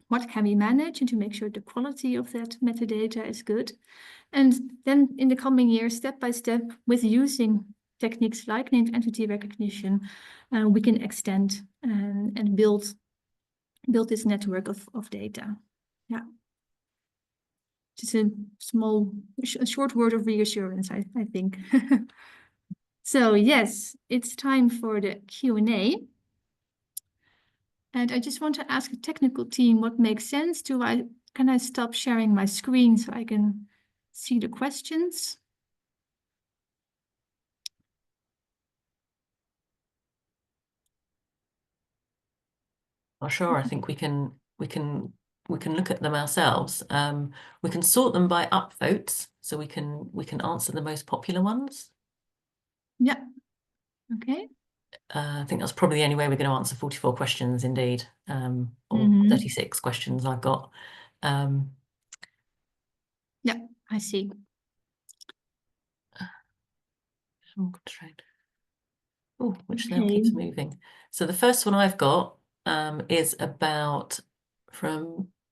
What can we manage, and to make sure the quality of that metadata is good. And then in the coming years, step by step, with using techniques like named entity recognition, we can extend and build this network of data. Yeah. Just a short word of reassurance, I think. So yes, it's time for the Q&A. And I just want to ask the technical team what makes sense. Can I stop sharing my screen so I can see the questions? Well, sure, I think we can look at them ourselves. We can sort them by upvotes, so we can answer the most popular ones. Yeah. Okay. I think that's probably the only way we're going to answer 44 questions, indeed, or 36 questions I've got. Yeah, I see. Oh, which now keeps moving. So the first one I've got is about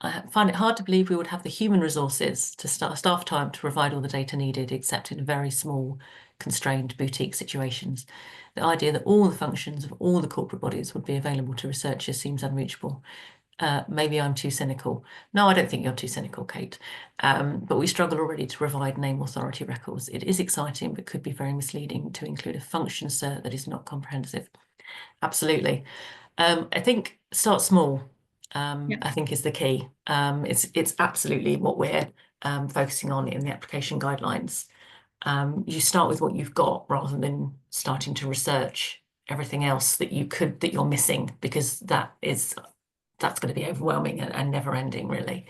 I find it hard to believe we would have the human resources to staff time to provide all the data needed, except in very small, constrained boutique situations. The idea that all the functions of all the corporate bodies would be available to researchers seems unreachable. Maybe I'm too cynical. No, I don't think you're too cynical, Kate. But we struggle already to provide name authority records. It is exciting, but could be very misleading to include a function cert that is not comprehensive. Absolutely. I think start small, I think is the key. It's absolutely what we're focusing on in the application guidelines. You start with what you've got rather than starting to research everything else that you're missing, because that's going to be overwhelming and never ending, really.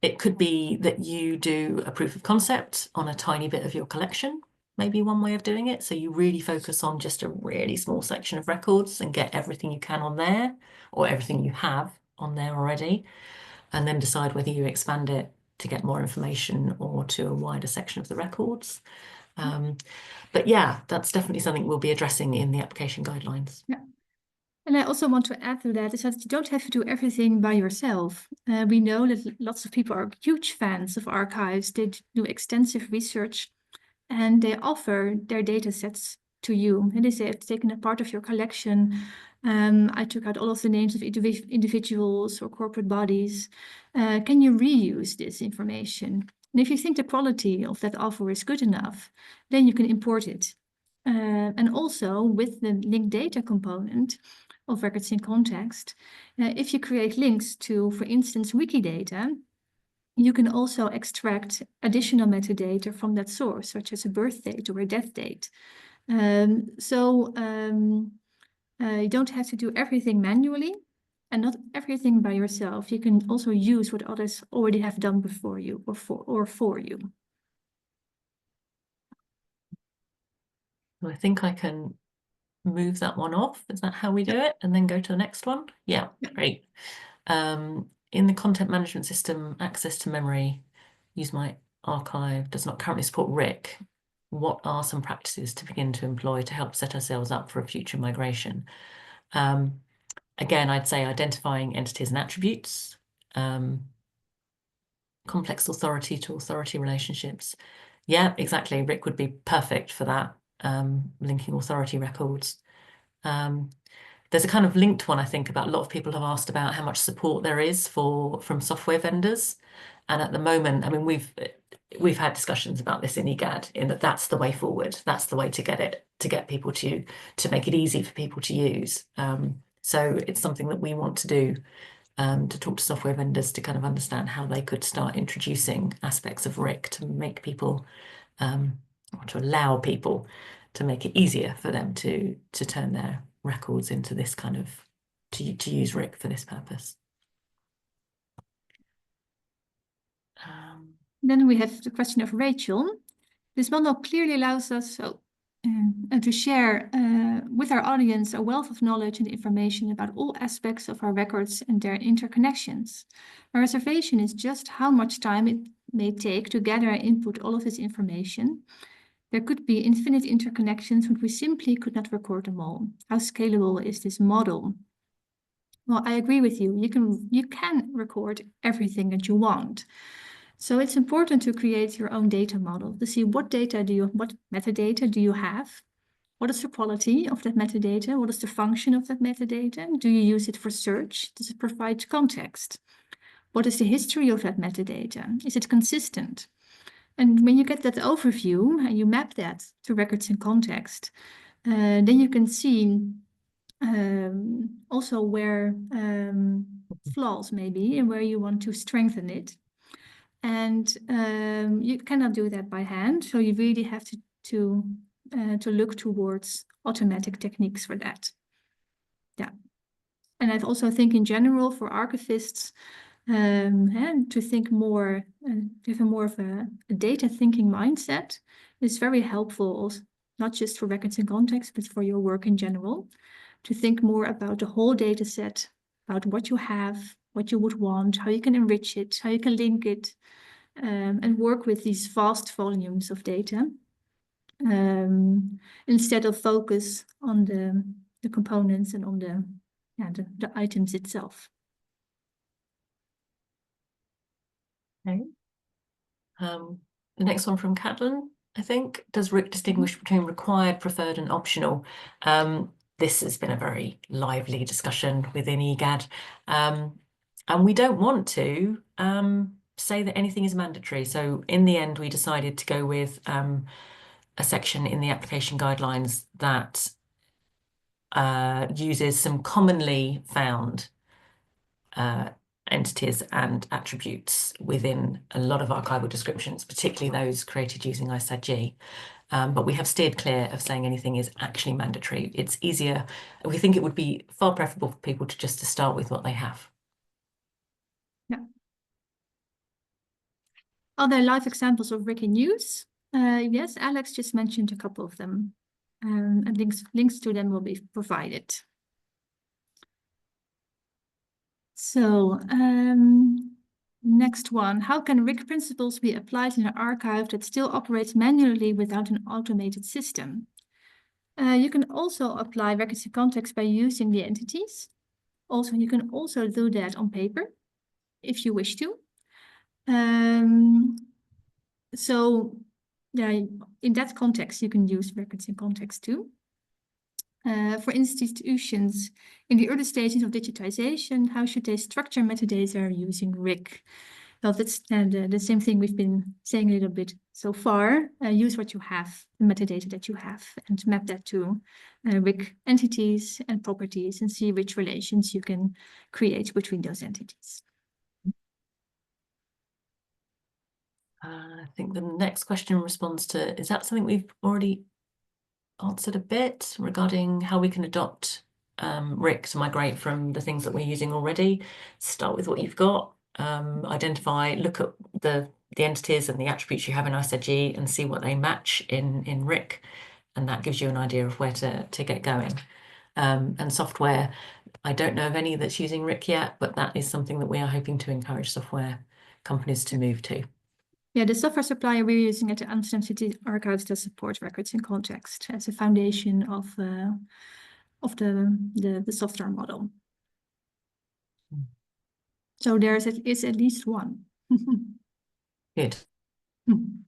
It could be that you do a proof of concept on a tiny bit of your collection, maybe one way of doing it. So you really focus on just a really small section of records and get everything you can on there, or everything you have on there already, and then decide whether you expand it to get more information or to a wider section of the records. But yeah, that's definitely something we'll be addressing in the application guidelines. Yeah. And I also want to add to that is that you don't have to do everything by yourself. We know that lots of people are huge fans of archives. They do extensive research and they offer their data sets to you. And they say, I've taken a part of your collection. I took out all of the names of individuals or corporate bodies. Can you reuse this information? And if you think the quality of that offer is good enough, then you can import it. And also with the linked data component of records in context, if you create links to, for instance, Wikidata, you can also extract additional metadata from that source, such as a birth date or a death date. You don't have to do everything manually and not everything by yourself. You can also use what others already have done before you or for you. I think I can move that one off. Is that how we do it? And then go to the next one? Yeah, great. In the content management system, access to memory, use my archive does not currently support RiC. What are some practices to begin to employ to help set ourselves up for a future migration? Again, I'd say identifying entities and attributes, complex authority to authority relationships. Yeah, exactly. RiC would be perfect for that, linking authority records. There's a kind of linked one, I think, about a lot of people have asked about how much support there is from software vendors. And at the moment, I mean, we've had discussions about this in EGAD, in that that's the way forward. That's the way to get people to make it easy for people to use. So it's something that we want to do, to talk to software vendors to kind of understand how they could start introducing aspects of RiC to make people, or to allow people to make it easier for them to turn their records into this kind of, to use RiC for this purpose. Then we have the question of Rachel. This model clearly allows us to share with our audience a wealth of knowledge and information about all aspects of our records and their interconnections. My reservation is just how much time it may take to gather and input all of this information. There could be infinite interconnections, but we simply could not record them all. How scalable is this model? Well, I agree with you. You can record everything that you want. So it's important to create your own data model to see what metadata do you have? What is the quality of that metadata? What is the function of that metadata? Do you use it for search? Does it provide context? What is the history of that metadata? Is it consistent? And when you get that overview and you map that to records in context, then you can see also where flaws may be and where you want to strengthen it. And you cannot do that by hand, so you really have to look towards automatic techniques for that. Yeah, and I also think in general for archivists, and to think more, to have more of a data thinking mindset is very helpful, also, not just for records in context, but for your work in general, to think more about the whole data set, about what you have, what you would want, how you can enrich it, how you can link it, and work with these vast volumes of data, instead of focus on the components and on the items itself. Okay. The next one from Catlin, I think. Does RiC distinguish between required, preferred, and optional? This has been a very lively discussion within EGAD. And we don't want to say that anything is mandatory. So in the end, we decided to go with a section in the application guidelines that uses some commonly found entities and attributes within a lot of archival descriptions, particularly those created using ISAG. But we have steered clear of saying anything is actually mandatory. It's easier. We think it would be far preferable for people to just start with what they have. Yeah. Are there live examples of RiC in use? Yes, Alex just mentioned a couple of them, and links to them will be provided. So next one, how can RiC principles be applied in an archive that still operates manually without an automated system? You can also apply records in context by using the entities. Also, you can also do that on paper if you wish to. So yeah, in that context, you can use records in context too. For institutions in the early stages of digitization, how should they structure metadata using RiC? Well, that's the same thing we've been saying a little bit so far. Use what you have, the metadata that you have, and map that to RiC entities and properties and see which relations you can create between those entities. I think the next question responds to, is that something we've already answered a bit regarding how we can adopt RiC to migrate from the things that we're using already? Start with what you've got, identify, look at the entities and the attributes you have in ICG and see what they match in RiC, and that gives you an idea of where to get going. And software, I don't know of any that's using RiC yet, but that is something that we are hoping to encourage software companies to move to. Yeah, the software supplier we're using at the Amsterdam City Archives does support records in context as a foundation of the software model. So there is at least one. Good. An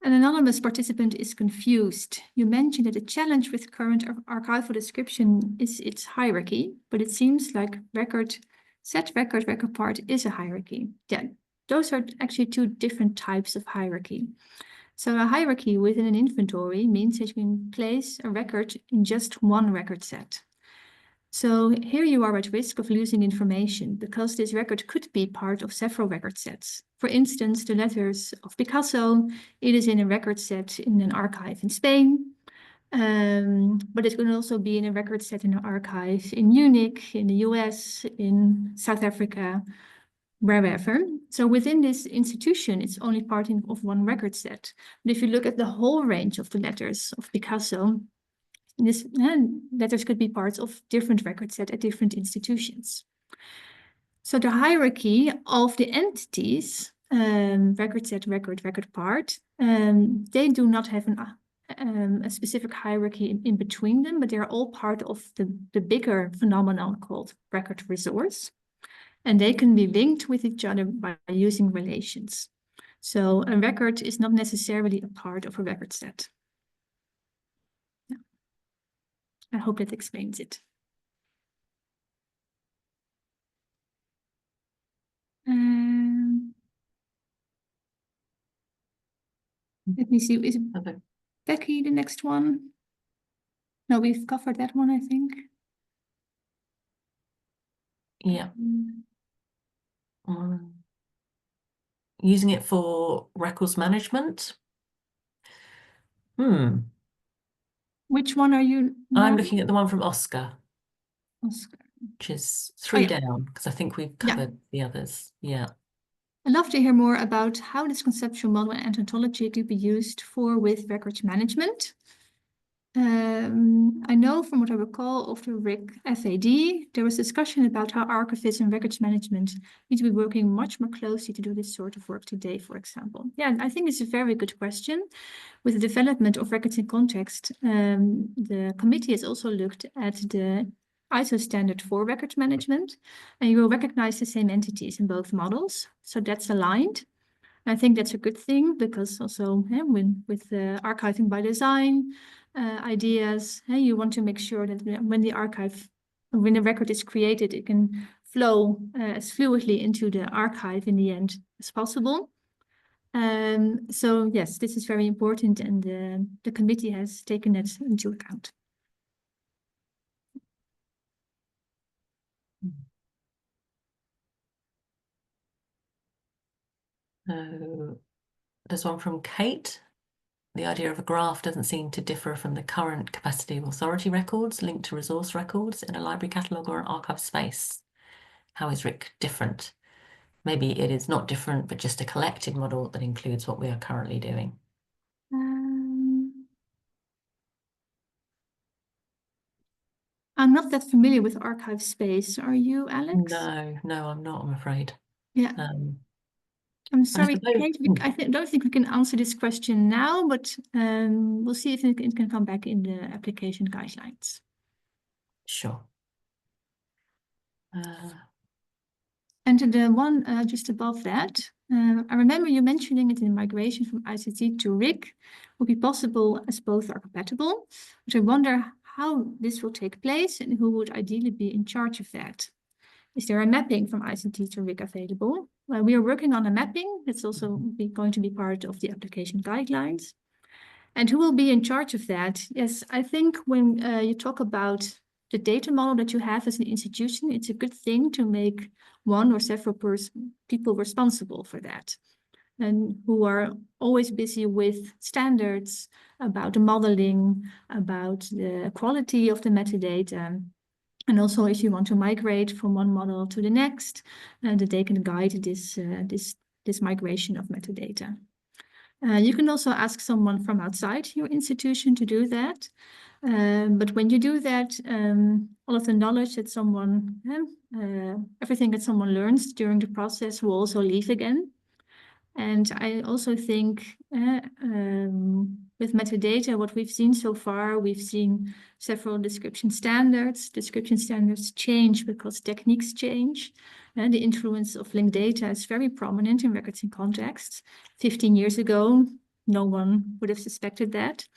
anonymous participant is confused. You mentioned that the challenge with current archival description is its hierarchy, but it seems like record part is a hierarchy. Yeah, those are actually two different types of hierarchy. So a hierarchy within an inventory means that you can place a record in just one record set. So here you are at risk of losing information because this record could be part of several record sets. For instance, the letters of Picasso, it is in a record set in an archive in Spain, but it can also be in a record set in an archive in Munich, in the US, in South Africa, wherever. So within this institution, it's only part of one record set. But if you look at the whole range of the letters of Picasso, this letters could be parts of different record sets at different institutions. So the hierarchy of the entities, record set, record part, they do not have a specific hierarchy in between them, but they are all part of the bigger phenomenon called record resource. And they can be linked with each other by using relations. So a record is not necessarily a part of a record set. Yeah. I hope that explains it. Let me see, is Becky the next one? No, we've covered that one, I think. Yeah. Using it for records management. Which one are you now? I'm looking at the one from Oscar. Oscar. Which is three down, because I think we've covered the others. Yeah. I'd love to hear more about how this conceptual model and ontology could be used with records management. I know from what I recall of the RiC FAD, there was discussion about how archivists and records management need to be working much more closely to do this sort of work today, for example. Yeah, I think it's a very good question. With the development of records in context, the committee has also looked at the ISO standard for records management, and you will recognize the same entities in both models. So that's aligned. I think that's a good thing because also with archiving by design ideas, you want to make sure that when the record is created, it can flow as fluidly into the archive in the end as possible. So yes, this is very important, and the committee has taken it into account. There's one from Kate. The idea of a graph doesn't seem to differ from the current capacity of authority records linked to resource records in a library catalogue or an archive space. How is RiC different? Maybe it is not different, but just a collected model that includes what we are currently doing. I'm not that familiar with archive space. Are you, Alex? No, I'm not, I'm afraid. Yeah. I'm sorry, Kate, I don't think we can answer this question now, but we'll see if it can come back in the application guidelines. Sure. And the one just above that, I remember you mentioning it in migration from ICT to RiC would be possible as both are compatible, but I wonder how this will take place and who would ideally be in charge of that. Is there a mapping from ICT to RiC available? Well, we are working on a mapping. It's also going to be part of the application guidelines. And who will be in charge of that? Yes, I think when you talk about the data model that you have as an institution, it's a good thing to make one or several people responsible for that, and who are always busy with standards about the modeling, about the quality of the metadata. And also if you want to migrate from one model to the next, that they can guide this migration of metadata. You can also ask someone from outside your institution to do that. But when you do that, all of the knowledge that everything that someone learns during the process will also leave again. And I also think with metadata, what we've seen so far, we've seen several description standards. Description standards change because techniques change. And the influence of linked data is very prominent in records and contexts. 15 years ago, no one would have suspected that.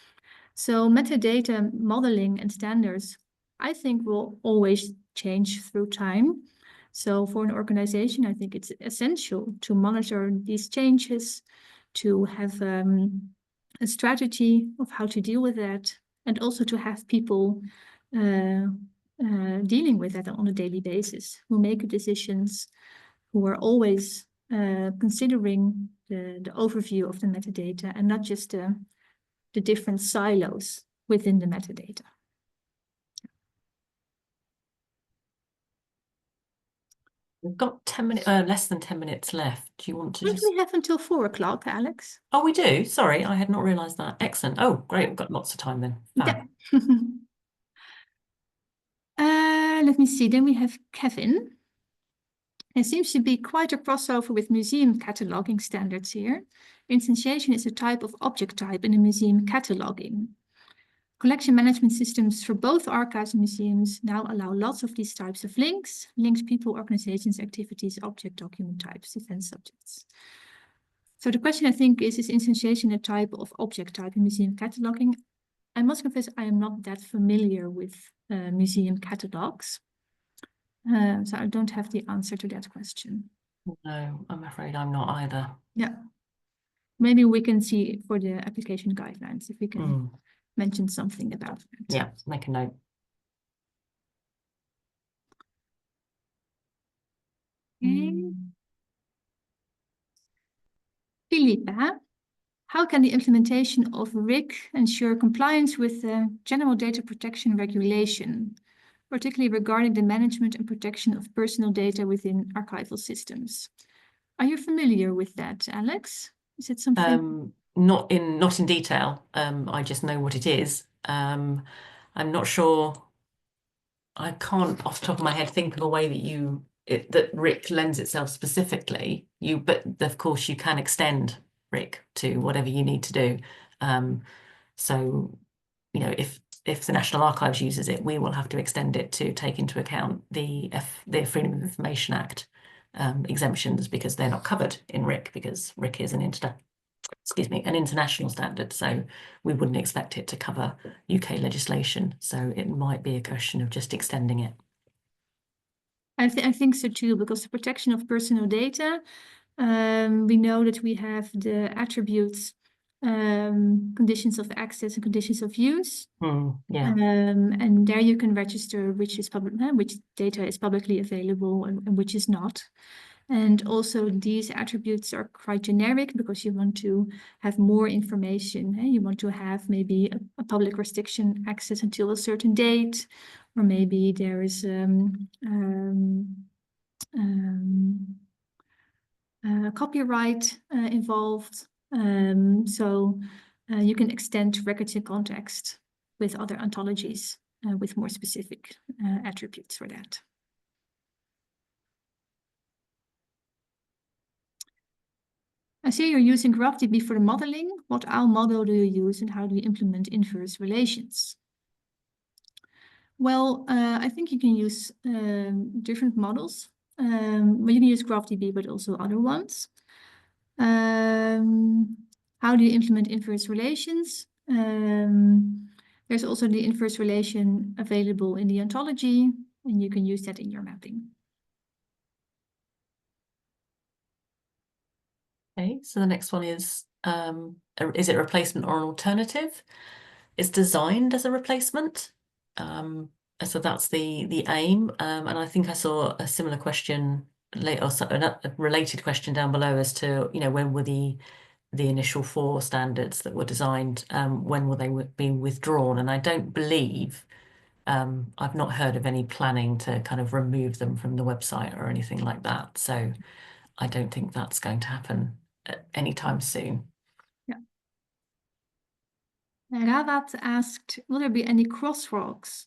So metadata modeling and standards, I think, will always change through time. So for an organization, I think it's essential to monitor these changes, to have a strategy of how to deal with that, and also to have people dealing with that on a daily basis, who make decisions, who are always considering the overview of the metadata and not just the different silos within the metadata. We've got 10 minutes, less than 10 minutes left. Do you want to just... We have until 4 o'clock, Alex. Oh, we do? Sorry, I had not realised that. Excellent. Oh, great. We've got lots of time then. Fab. Yeah. Let me see. Then we have Kevin. There seems to be quite a crossover with museum cataloging standards here. Instantiation is a type of object type in the museum cataloging. Collection management systems for both archives and museums now allow lots of these types of links, linked people, organizations, activities, object, document types, event subjects. So the question, I think, is instantiation a type of object type in museum cataloging? I must confess, I am not that familiar with museum catalogs. So I don't have the answer to that question. No, I'm afraid I'm not either. Yeah. Maybe we can see for the application guidelines if we can mention something about that. Yeah, make a note. Okay. Philippa, how can the implementation of RiC ensure compliance with the General Data Protection Regulation, particularly regarding the management and protection of personal data within archival systems? Are you familiar with that, Alex? Is it something? Not in detail. I just know what it is. I'm not sure. I can't, off the top of my head, think of a way that that RiC lends itself specifically. But of course, you can extend RiC to whatever you need to do. So, you know, if the National Archives uses it, we will have to extend it to take into account the Freedom of Information Act exemptions, because they're not covered in RiC, because RiC is an international standard, so we wouldn't expect it to cover UK legislation. So it might be a question of just extending it. I think so too, because the protection of personal data, we know that we have the attributes, conditions of access and conditions of use. Yeah. And there you can register which data is publicly available and which is not. And also these attributes are quite generic because you want to have more information. You want to have maybe a public restriction access until a certain date, or maybe there is copyright involved. So you can extend records in context with other ontologies with more specific attributes for that. I see you're using GraphDB for the modeling. What OWL model do you use and how do you implement inverse relations? Well, I think you can use different models. Well, you can use GraphDB, but also other ones. How do you implement inverse relations? There's also the inverse relation available in the ontology, and you can use that in your mapping. Okay, so the next one is it a replacement or an alternative? It's designed as a replacement. So that's the aim. And I think I saw a similar question later, or a related question down below as to, when were the initial 4 standards that were designed, when will they be withdrawn? And I don't believe, I've not heard of any planning to kind of remove them from the website or anything like that. So I don't think that's going to happen anytime soon. Yeah. Ravat asked, will there be any crosswalks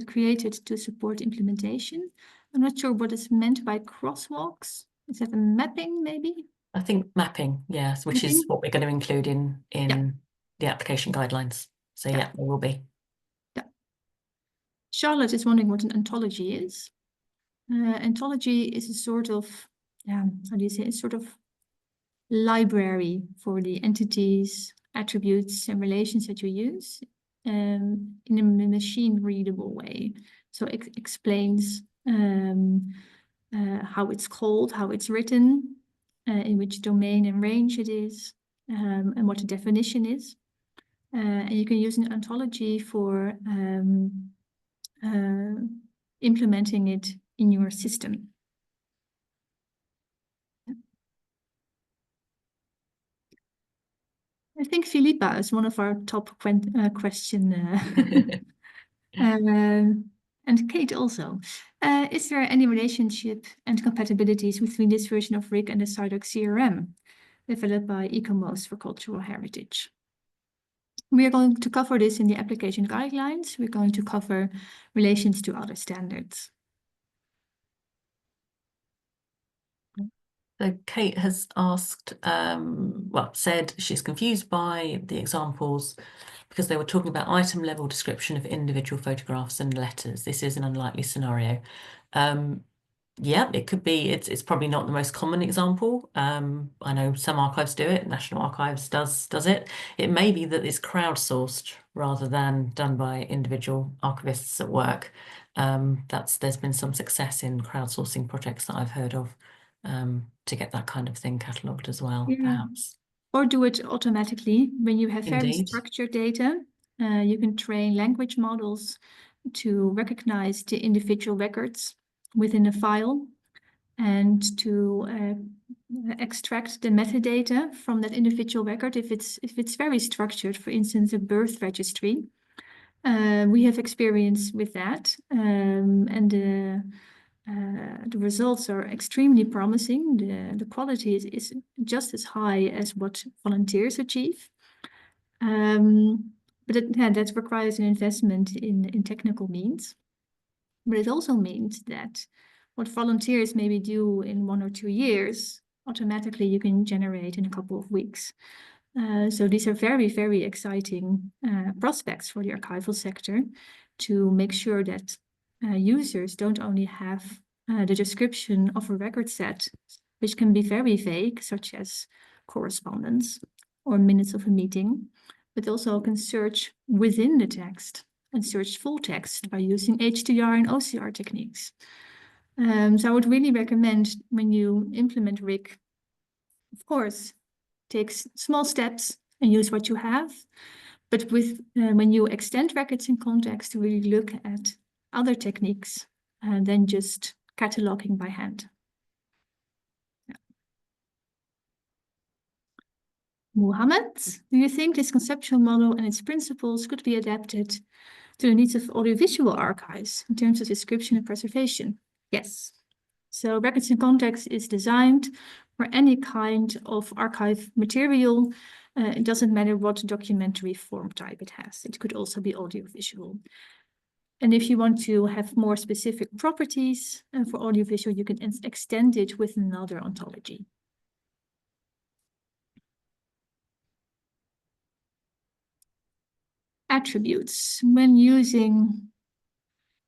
created to support implementation? I'm not sure what is meant by crosswalks. Is that a mapping, maybe? I think mapping, yes, which is what we're going to include in the application guidelines. So yeah, there will be. Yeah. Charlotte is wondering what an ontology is. Ontology is a sort of, how do you say, a sort of library for the entities, attributes, and relations that you use in a machine readable way. So it explains how it's called, how it's written, in which domain and range it is, and what the definition is. And you can use an ontology for implementing it in your system. I think Philippa is one of our top question. And Kate also. Is there any relationship and compatibilities between this version of RiC and the Cydoc CRM developed by Ecomos for cultural heritage? We are going to cover this in the application guidelines. We're going to cover relations to other standards. So Kate has asked, said she's confused by the examples because they were talking about item level description of individual photographs and letters. This is an unlikely scenario. Yeah, it could be. It's probably not the most common example. I know some archives do it. National Archives does it. It may be that it's crowdsourced rather than done by individual archivists at work. There's been some success in crowdsourcing projects that I've heard of, to get that kind of thing catalogued as well, perhaps. Or do it automatically when you have very Indeed. structured data. You can train language models to recognize the individual records within a file and to extract the metadata from that individual record if it's very structured, for instance, a birth registry. We have experience with that, and the results are extremely promising. The quality is just as high as what volunteers achieve. But that requires an investment in technical means. But it also means that what volunteers maybe do in 1 or 2 years, automatically you can generate in a couple of weeks. So these are very, very exciting prospects for the archival sector to make sure that users don't only have the description of a record set, which can be very vague, such as correspondence or minutes of a meeting, but also can search within the text and search full text by using HDR and OCR techniques. So I would really recommend when you implement RiC, of course, take small steps and use what you have. But when you extend records in context, to really look at other techniques than just cataloging by hand. Yeah. Muhammad, do you think this conceptual model and its principles could be adapted to the needs of audiovisual archives in terms of description and preservation? Yes. So Records in Context is designed for any kind of archive material. It doesn't matter what documentary form type it has. It could also be audiovisual. And if you want to have more specific properties for audiovisual, you can extend it with another ontology. Attributes. When using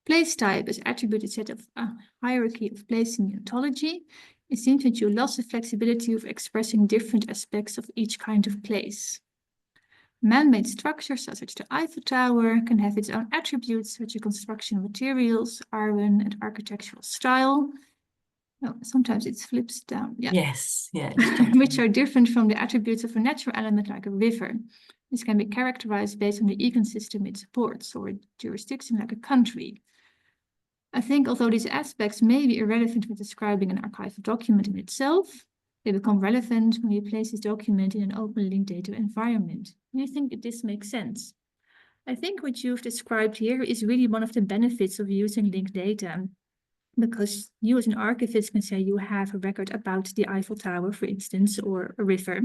place type as attributed set of a hierarchy of place in the ontology, it seems that you lost the flexibility of expressing different aspects of each kind of place. Man-made structures, such as the Eiffel Tower, can have its own attributes, such as construction materials, iron, and architectural style. Oh, sometimes it flips down. Yeah. Yes, yeah. Which are different from the attributes of a natural element like a river. This can be characterized based on the ecosystem it supports or a jurisdiction like a country. I think although these aspects may be irrelevant when describing an archival document in itself, they become relevant when you place this document in an open linked data environment. Do you think that this makes sense? I think what you've described here is really one of the benefits of using linked data, because you as an archivist can say you have a record about the Eiffel Tower, for instance, or a river.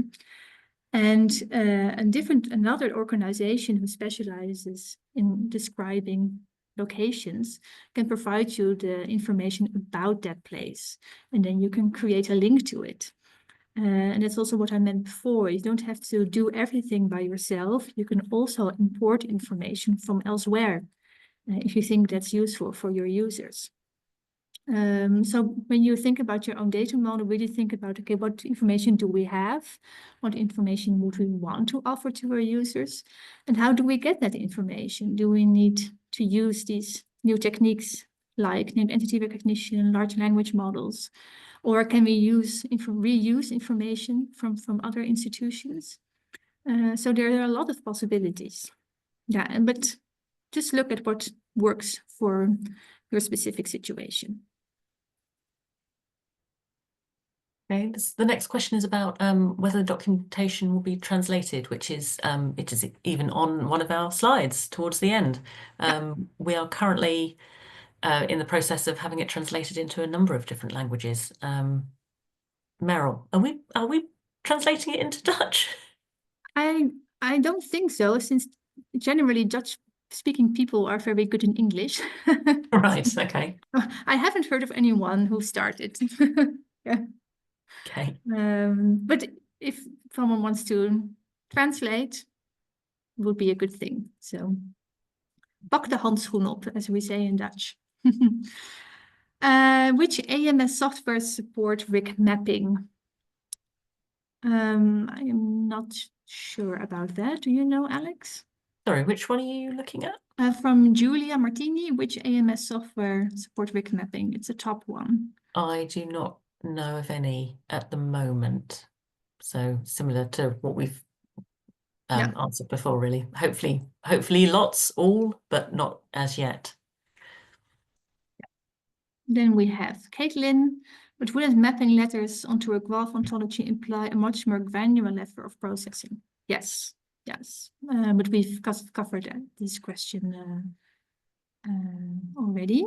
And another organization who specializes in describing locations can provide you the information about that place. And then you can create a link to it. And that's also what I meant before. You don't have to do everything by yourself. You can also import information from elsewhere if you think that's useful for your users. So when you think about your own data model, really think about, okay, what information do we have? What information would we want to offer to our users? And how do we get that information? Do we need to use these new techniques like named entity recognition, large language models? Or can we reuse information from other institutions? So there are a lot of possibilities. Yeah, but just look at what works for your specific situation. Okay, the next question is about whether the documentation will be translated, which is it is even on one of our slides towards the end. We are currently in the process of having it translated into a number of different languages. Merel, are we translating it into Dutch? I don't think so, since generally Dutch-speaking people are very good in English. Right, okay. I haven't heard of anyone who started. Yeah. Okay. But if someone wants to translate, it would be a good thing. So, pak de handschoen op, as we say in Dutch. Which AMS software support RiC mapping? I am not sure about that. Do you know, Alex? Sorry, which one are you looking at? From Julia Martini, which AMS software support RiC mapping? It's a top one. I do not know of any at the moment. So similar to what we've answered before, really. Hopefully lots, all, but not as yet. Then we have Caitlin. But wouldn't mapping letters onto a graph ontology imply a much more granular level of processing? Yes, yes. But we've covered this question already.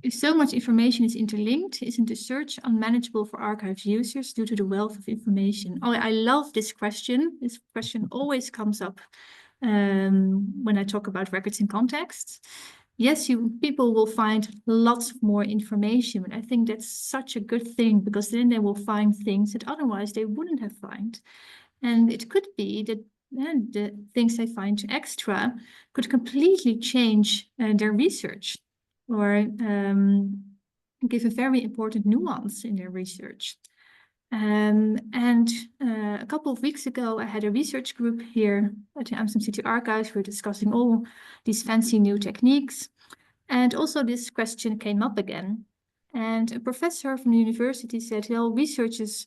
If so much information is interlinked, isn't the search unmanageable for archive users due to the wealth of information? Oh, I love this question. This question always comes up when I talk about records in context. Yes, people will find lots more information, but I think that's such a good thing, because then they will find things that otherwise they wouldn't have found. And it could be that the things they find extra could completely change their research, or give a very important nuance in their research. And a couple of weeks ago, I had a research group here at the Amsterdam City Archives. We were discussing all these fancy new techniques. And also this question came up again. And a professor from the university said, well, researchers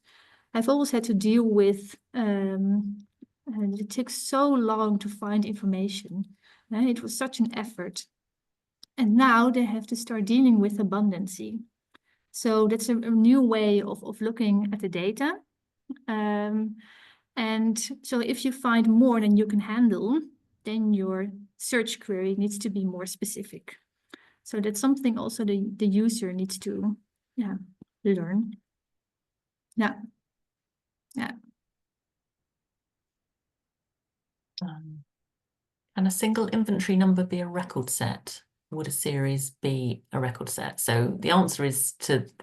have always had to deal with, and it takes so long to find information. And it was such an effort. And now they have to start dealing with abundancy. So that's a new way of looking at the data. And so if you find more than you can handle, then your search query needs to be more specific. So that's something also the user needs to learn. Yeah. Can a single inventory number be a record set? Would a series be a record set? So the answer is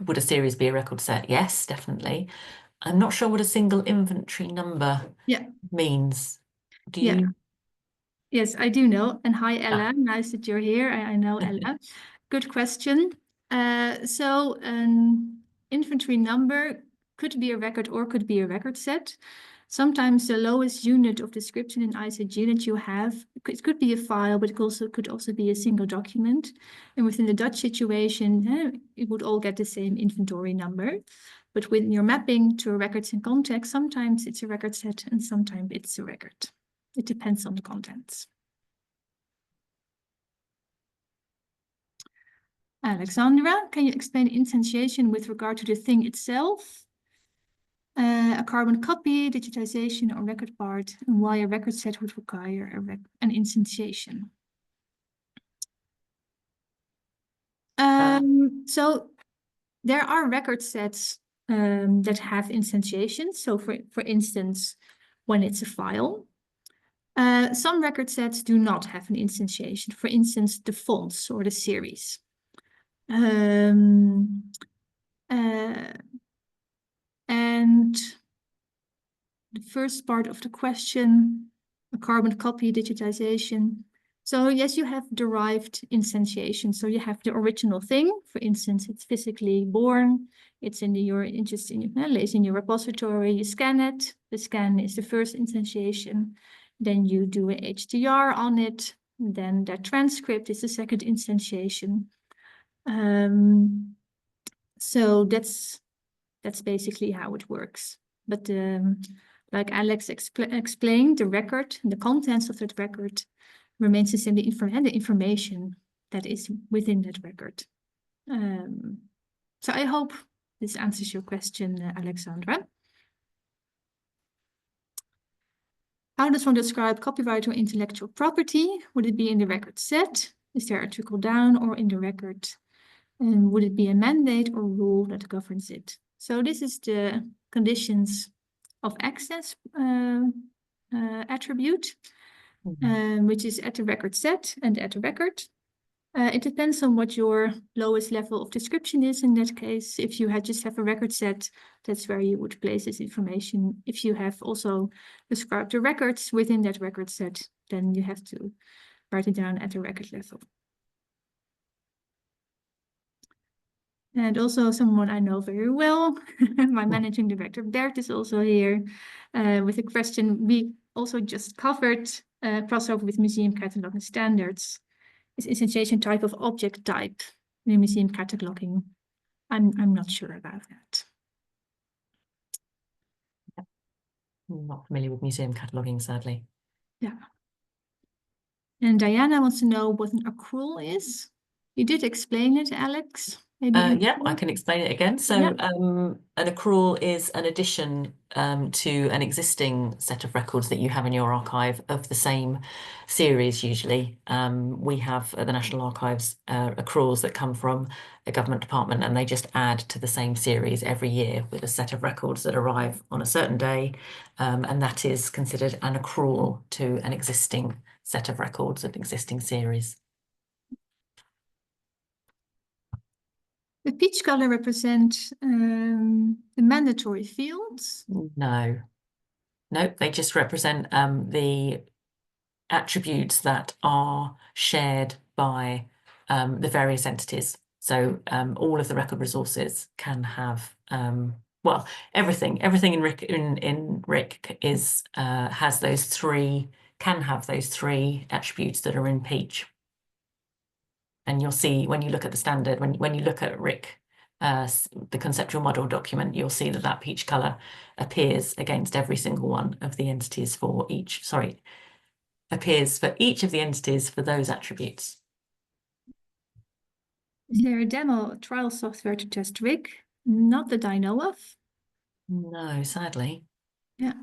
would a series be a record set? Yes, definitely. I'm not sure what a single inventory number means. Do you? Yes, I do know. And hi, Ella. Nice that you're here. I know Ella. Good question. So an inventory number could be a record or could be a record set. Sometimes the lowest unit of description in ICG that you have, it could be a file, but it could also be a single document. And within the Dutch situation, it would all get the same inventory number. But when you're mapping to records in context, sometimes it's a record set and sometimes it's a record. It depends on the contents. Alexandra, can you explain instantiation with regard to the thing itself? A carbon copy, digitization, or record part, and why a record set would require an instantiation. So there are record sets that have instantiations. So for instance, when it's a file. Some record sets do not have an instantiation. For instance, the fonts or the series. And the first part of the question, a carbon copy digitization. So yes, you have derived instantiation. So you have the original thing. For instance, it's physically born. It's in your repository. You scan it. The scan is the first instantiation. Then you do an HDR on it. Then that transcript is the second instantiation. So that's basically how it works. But like Alex explained, the record, the contents of that record remains the same, the information that is within that record. So I hope this answers your question, Alexandra. How does one describe copyright or intellectual property? Would it be in the record set? Is there a trickle down or in the record? And would it be a mandate or rule that governs it? So this is the conditions of access attribute, which is at the record set and at the record. It depends on what your lowest level of description is in that case. If you just have a record set, that's where you would place this information. If you have also described the records within that record set, then you have to write it down at the record level. And also someone I know very well, my managing director, Bert, is also here with a question we also just covered, crossover with museum cataloging standards. Is instantiation type of object type in museum cataloging? I'm not sure about that. I'm not familiar with museum cataloging, sadly. Yeah. And Diana wants to know what an accrual is. You did explain it, Alex. Maybe yeah, I can explain it again. So yeah. An accrual is an addition to an existing set of records that you have in your archive of the same series, usually. We have at the National Archives accruals that come from a government department, and they just add to the same series every year with a set of records that arrive on a certain day. And that is considered an accrual to an existing set of records, an existing series. The peach color represent the mandatory fields? No, they just represent the attributes that are shared by the various entities. So all of the record resources can have, well, everything in RiC is has those three, can have those three attributes that are in peach. And you'll see when you look at the standard, when you look at RiC, the conceptual model document, you'll see that that peach color appears against every single one of the entities for each, appears for each of the entities for those attributes. Is there a demo trial software to test RiC? Not that I know of. No, sadly. Yeah.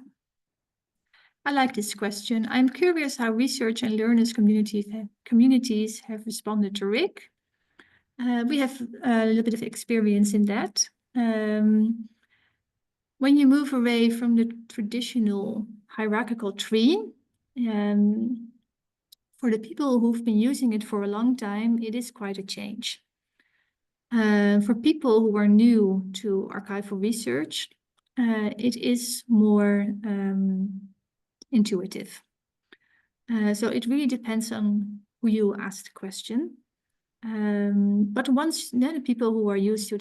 I like this question. I'm curious how research and learners communities have responded to RiC. We have a little bit of experience in that. When you move away from the traditional hierarchical tree, for the people who've been using it for a long time, it is quite a change. For people who are new to archival research, it is more intuitive. So it really depends on who you ask the question. But once the people who are used to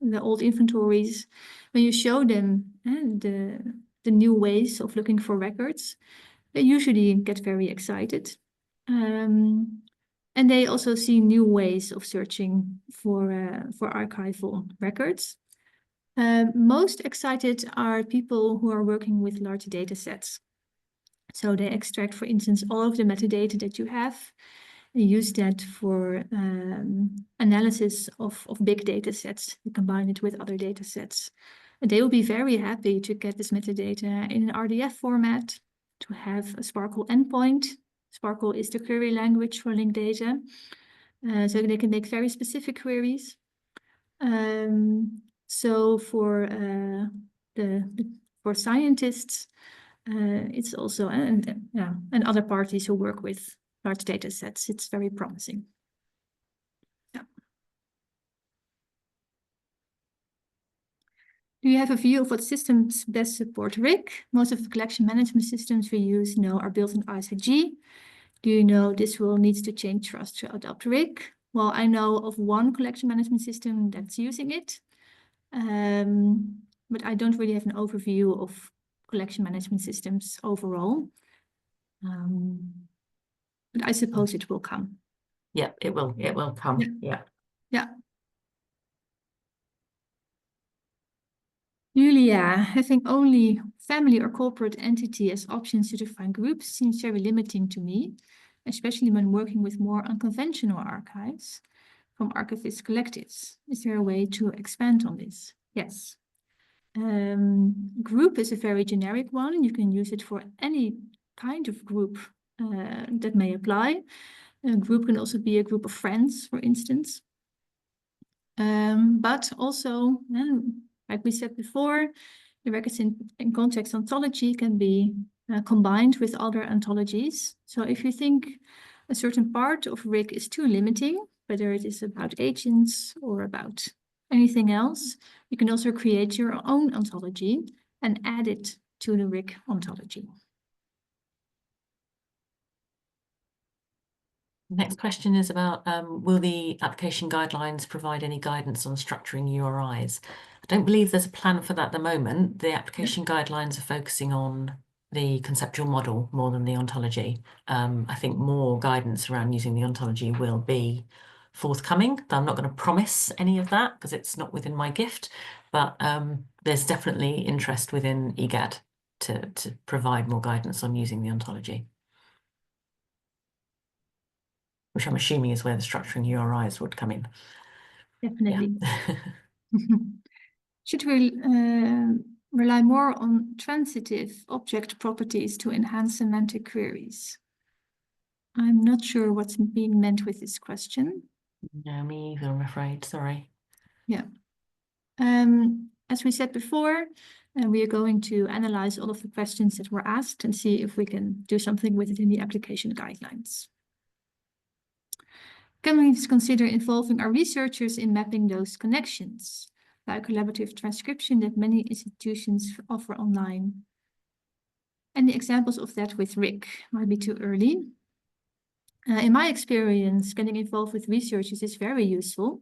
the old inventories, when you show them the the new ways of looking for records, they usually get very excited. And they also see new ways of searching for archival records. Most excited are people who are working with large data sets. So they extract, for instance, all of the metadata that you have and use that for analysis of big data sets. You combine it with other data sets. And they will be very happy to get this metadata in an RDF format, to have a SPARQL endpoint. SPARQL is the query language for linked data. So they can make very specific queries. So for scientists, it's also and other parties who work with large data sets, it's very promising. Yeah. Do you have a view of what systems best support RiC? Most of the collection management systems we use now are built on ISIG. Do you know this will need to change for us to adopt RiC? Well, I know of one collection management system that's using it, but I don't really have an overview of collection management systems overall. But I suppose it will come. Yeah, it will. It will come. Yeah. Yeah. Julia, having only family or corporate entity as options to define groups seems very limiting to me, especially when working with more unconventional archives from archivist collectives. Is there a way to expand on this? Yes. Group is a very generic one. You can use it for any kind of group that may apply. A group can also be a group of friends, for instance. But also, like we said before, the records in context ontology can be combined with other ontologies. So if you think a certain part of RiC is too limiting, whether it is about agents or about anything else, you can also create your own ontology and add it to the RiC ontology. Next question is about, will the application guidelines provide any guidance on structuring URIs? I don't believe there's a plan for that at the moment. The application guidelines are focusing on the conceptual model more than the ontology. I think more guidance around using the ontology will be forthcoming. I'm not going to promise any of that because it's not within my gift, but there's definitely interest within EGAD to provide more guidance on using the ontology, which I'm assuming is where the structuring URIs would come in. Definitely. Yeah. Should we rely more on transitive object properties to enhance semantic queries? I'm not sure what's being meant with this question. No, me either, I'm afraid. Sorry. Yeah. As we said before, we are going to analyze all of the questions that were asked and see if we can do something with it in the application guidelines. Can we consider involving our researchers in mapping those connections, like collaborative transcription that many institutions offer online? And the examples of that with RiC might be too early. In my experience, getting involved with researchers is very useful.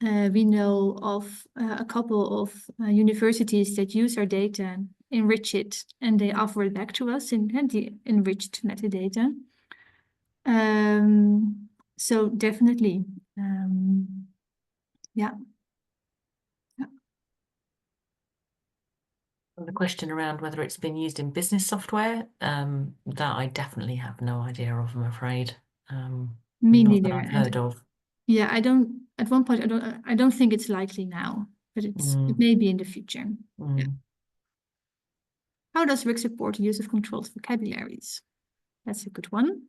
We know of a couple of universities that use our data, enrich it, and they offer it back to us in the enriched metadata. So definitely, yeah. The question around whether it's been used in business software, that I definitely have no idea of, I'm afraid. Me not neither. that I've heard of. Yeah, I don't. At one point, I don't think it's likely now, but it may be in the future. Yeah. How does RiC support the use of controlled vocabularies? That's a good one.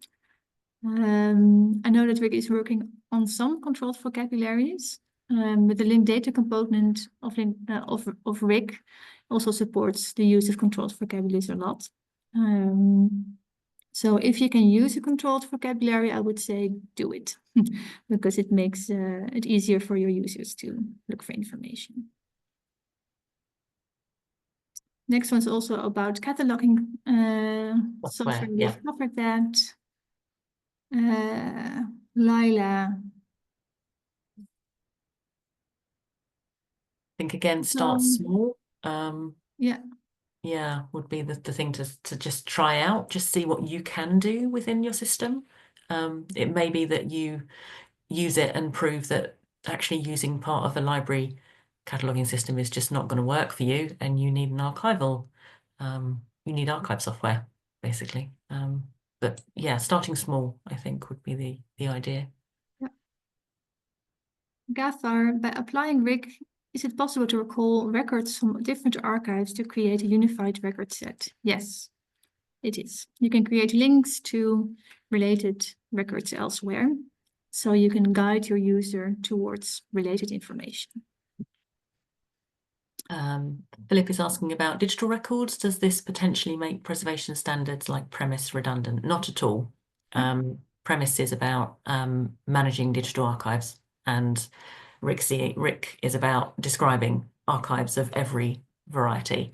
I know that RiC is working on some controlled vocabularies, but the linked data component of RiC also supports the use of controlled vocabularies a lot. So if you can use a controlled vocabulary, I would say do it because it makes it easier for your users to look for information. Next one's also about cataloging software. Yeah. We've covered that. Laila. I think again, start small. Yeah. yeah, would be the thing to just try out, just see what you can do within your system. It may be that you use it and prove that actually using part of a library cataloging system is just not going to work for you, and you need an archival, you need archive software, basically. But yeah, starting small, I think, would be the idea. Yeah. Gathar, by applying RiC, is it possible to recall records from different archives to create a unified record set? Yes, it is. You can create links to related records elsewhere, so you can guide your user towards related information. Philip is asking about digital records. Does this potentially make preservation standards like Premise redundant? Not at all. Premise is about managing digital archives, and RiC is about describing archives of every variety.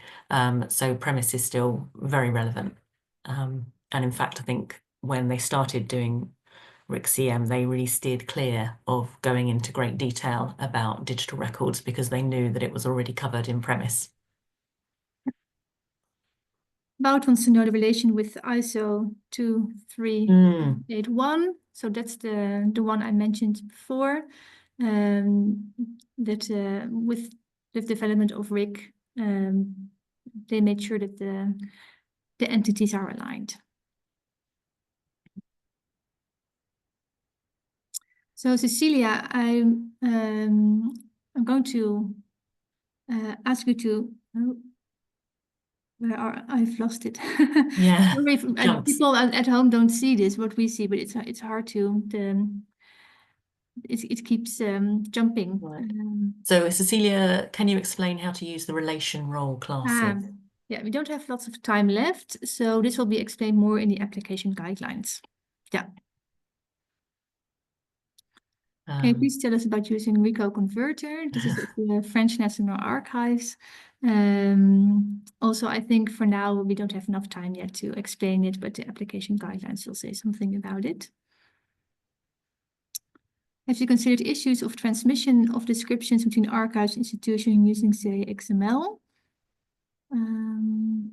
So Premise is still very relevant. And in fact, I think when they started doing RiC-CM, they really steered clear of going into great detail about digital records because they knew that it was already covered in Premise. About wants to know the relation with ISO 2381. So that's the one I mentioned before. That with the development of RiC, they made sure that the entities are aligned. So Cecilia, I'm going to ask you to. I've lost it. Yeah, People at home don't see this, what we see, but it's hard to. It keeps jumping. Right. So Cecilia, can you explain how to use the relation role classes? Yeah, we don't have lots of time left, so this will be explained more in the application guidelines. Yeah. Can you please tell us about using RICO Converter? This is at the French National Archives. Also, I think for now we don't have enough time yet to explain it, but the application guidelines will say something about it. Have you considered issues of transmission of descriptions between archives and institutions using, say, XML? I'm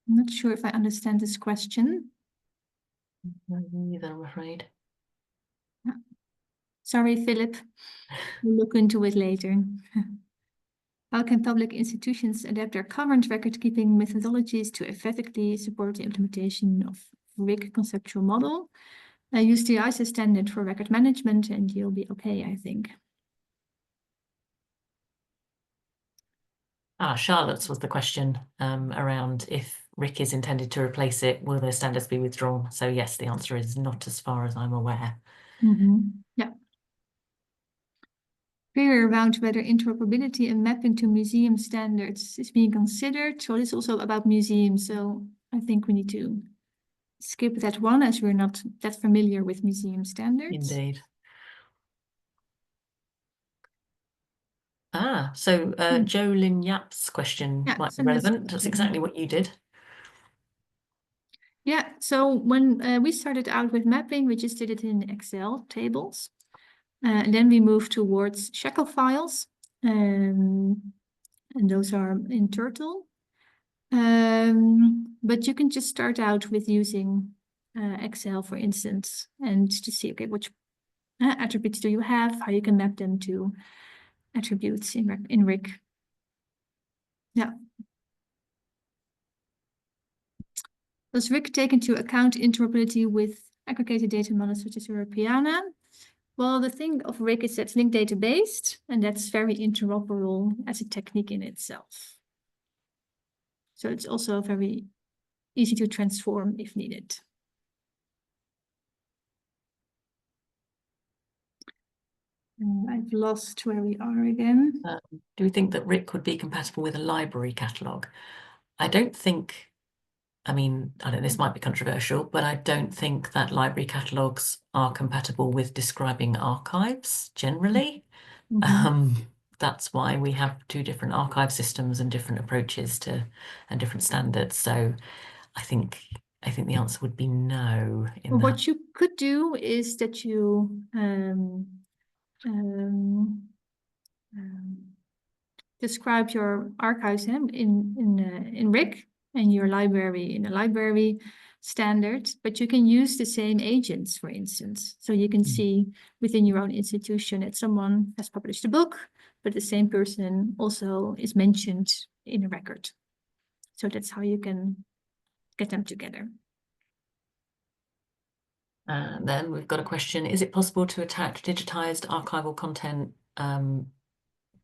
not sure if I understand this question. Neither, I'm afraid. Sorry, Philip. We'll look into it later. How can public institutions adapt their current record-keeping methodologies to effectively support the implementation of RiC conceptual model? Use the ISO standard for record management and you'll be okay, I think. Charlotte's was the question around if RiC is intended to replace it, will those standards be withdrawn? So yes, the answer is not as far as I'm aware. Yeah. Query around whether interoperability and mapping to museum standards is being considered. So it's also about museums. So I think we need to skip that one as we're not that familiar with museum standards. Indeed. So Joe Lin Yap's question might be relevant. That's exactly what you did. Yeah, so when we started out with mapping, we just did it in Excel tables. And then we moved towards shackle files. And those are in Turtle. But you can just start out with using Excel, for instance, and to see, okay, which attributes do you have, how you can map them to attributes in RiC. Yeah. Does RiC take into account interoperability with aggregated data models such as Europeana? Well, the thing of RiC is that it's linked data based, and that's very interoperable as a technique in itself. So it's also very easy to transform if needed. I've lost where we are again. Do we think that RiC would be compatible with a library catalogue? I don't think, I mean, I don't know, this might be controversial, but I don't think that library catalogues are compatible with describing archives generally. That's why we have two different archive systems and different approaches to and different standards. So I think the answer would be no. What you could do is that you describe your archives in RiC and your library in a library standard, but you can use the same agents, for instance. So you can see within your own institution that someone has published a book, but the same person also is mentioned in a record. So that's how you can get them together. And then we've got a question, is it possible to attach digitized archival content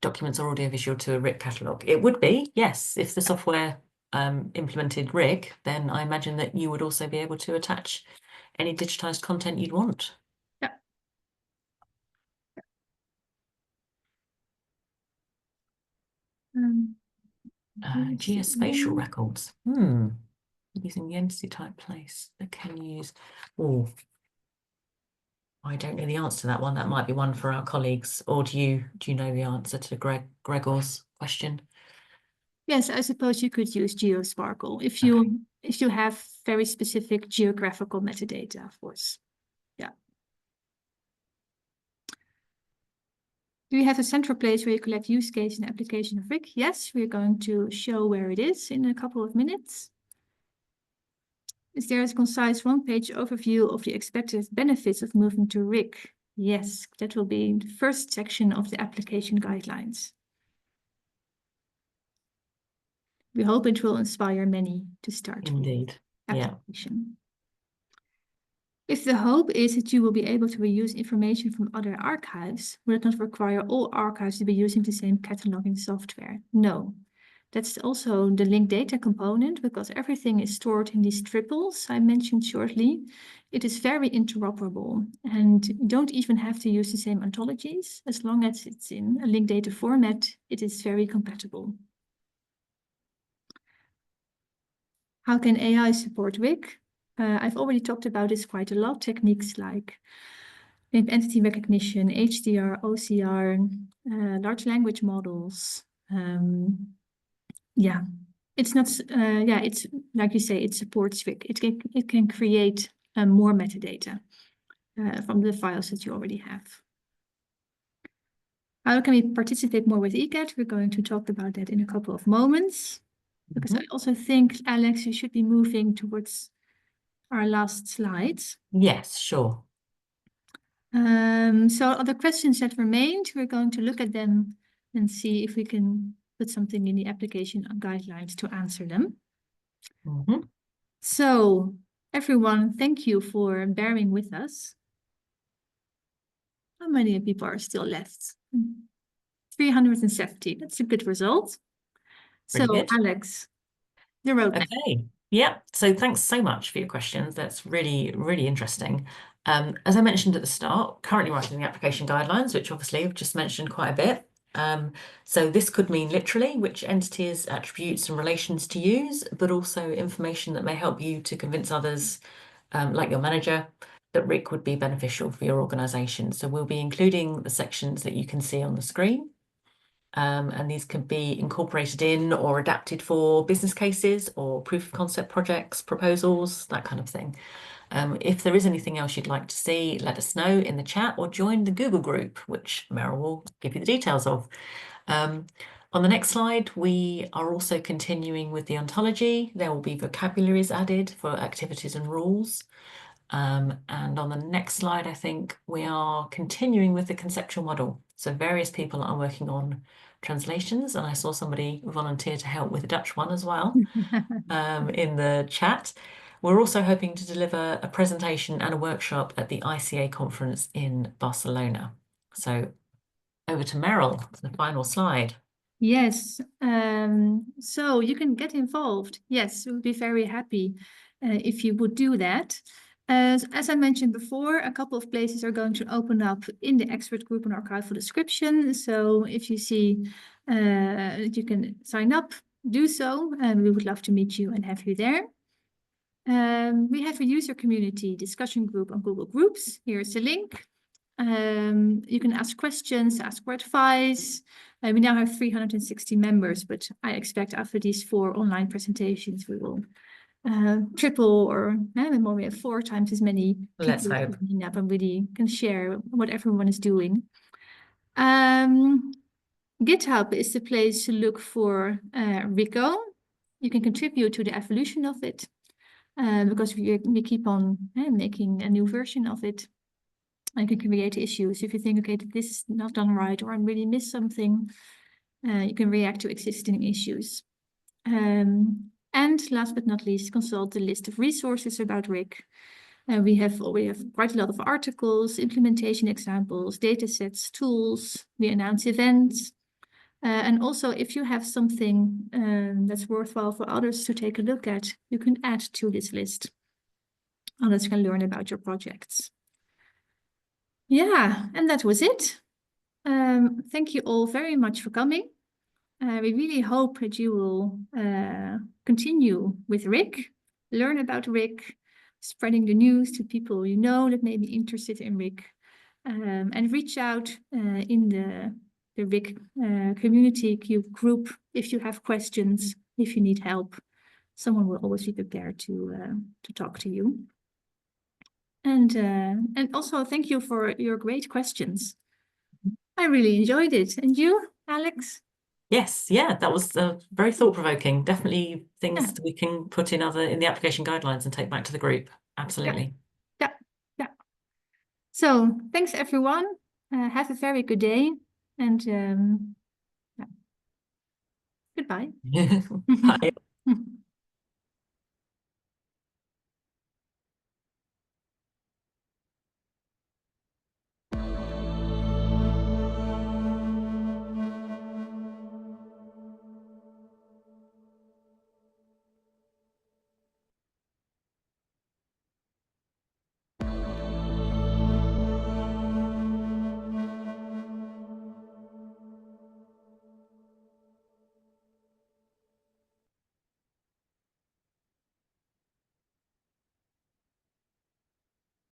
documents or audiovisual to a RiC catalogue? It would be, yes. If the software implemented RiC, then I imagine that you would also be able to attach any digitized content you'd want. Yeah. Geospatial records. Using the entity type place that can use. Oh, I don't know the answer to that one. That might be one for our colleagues. Or do you know the answer to Gregor's question? Yes, I suppose you could use GeoSparkle if you have very specific geographical metadata, of course. Yeah. Do you have a central place where you collect use case and application of RiC? Yes, we're going to show where it is in a couple of minutes. Is there a concise one-page overview of the expected benefits of moving to RiC? Yes, that will be the first section of the application guidelines. We hope it will inspire many to start. Indeed. Application. If the hope is that you will be able to reuse information from other archives, will it not require all archives to be using the same cataloging software? No. That's also the linked data component, because everything is stored in these triples I mentioned shortly. It is very interoperable, and you don't even have to use the same ontologies. As long as it's in a linked data format, it is very compatible. How can AI support RiC? I've already talked about this quite a lot. Techniques like entity recognition, HDR, OCR, large language models. Yeah, it's not. Yeah, it's like you say, it supports RiC. It can create more metadata from the files that you already have. How can we participate more with ECAT? We're going to talk about that in a couple of moments, because I also think, Alex, you should be moving towards our last slides. Yes, sure. So other questions that remained, we're going to look at them and see if we can put something in the application guidelines to answer them. So everyone, thank you for bearing with us. How many people are still left? 370, that's a good result. Pretty So good. Alex, the roadmap. Okay. Yeah, so thanks so much for your questions. That's really, really interesting. As I mentioned at the start, currently writing the application guidelines, which obviously I've just mentioned quite a bit. So this could mean literally which entities, attributes and relations to use, but also information that may help you to convince others, like your manager, that RiC would be beneficial for your organization. So we'll be including the sections that you can see on the screen. And these can be incorporated in or adapted for business cases or proof of concept projects, proposals, that kind of thing. If there is anything else you'd like to see, let us know in the chat or join the Google group, which Merel will give you the details of. On the next slide, we are also continuing with the ontology. There will be vocabularies added for activities and rules. And on the next slide, I think we are continuing with the conceptual model. So various people are working on translations, and I saw somebody volunteer to help with the Dutch one as well in the chat. We're also hoping to deliver a presentation and a workshop at the ICA conference in Barcelona. So over to Merel for the final slide. Yes, so you can get involved. Yes, we'll be very happy if you would do that. As I mentioned before, a couple of places are going to open up in the expert group on archival description. So if you see you can sign up, do so, and we would love to meet you and have you there. We have a user community discussion group on Google Groups. Here's a link. You can ask questions, ask for advice. We now have 360 members, but I expect after these 4 online presentations, we will triple or more, we have 4 times as many people. Let's hope. Signing up and really can share what everyone is doing. GitHub is the place to look for RiCo. You can contribute to the evolution of it because we keep on making a new version of it. I can create issues. If you think, okay, this is not done right, or I really missed something, you can react to existing issues. And last but not least, consult the list of resources about RiC. We have quite a lot of articles, implementation examples, datasets, tools. We announce events. And also, if you have something that's worthwhile for others to take a look at, you can add to this list. Others can learn about your projects. Yeah, and that was it. Thank you all very much for coming. We really hope that you will continue with RiC, learn about RiC, spreading the news to people you know that may be interested in RiC, and reach out in the RiC community group if you have questions, if you need help. Someone will always be prepared to talk to you. And also thank you for your great questions. I really enjoyed it. And you, Alex? Yes, yeah, that was very thought-provoking. Definitely things that we can put in the application guidelines and take back to the group. Absolutely. Yeah. So thanks everyone. Have a very good day, and goodbye. Bye.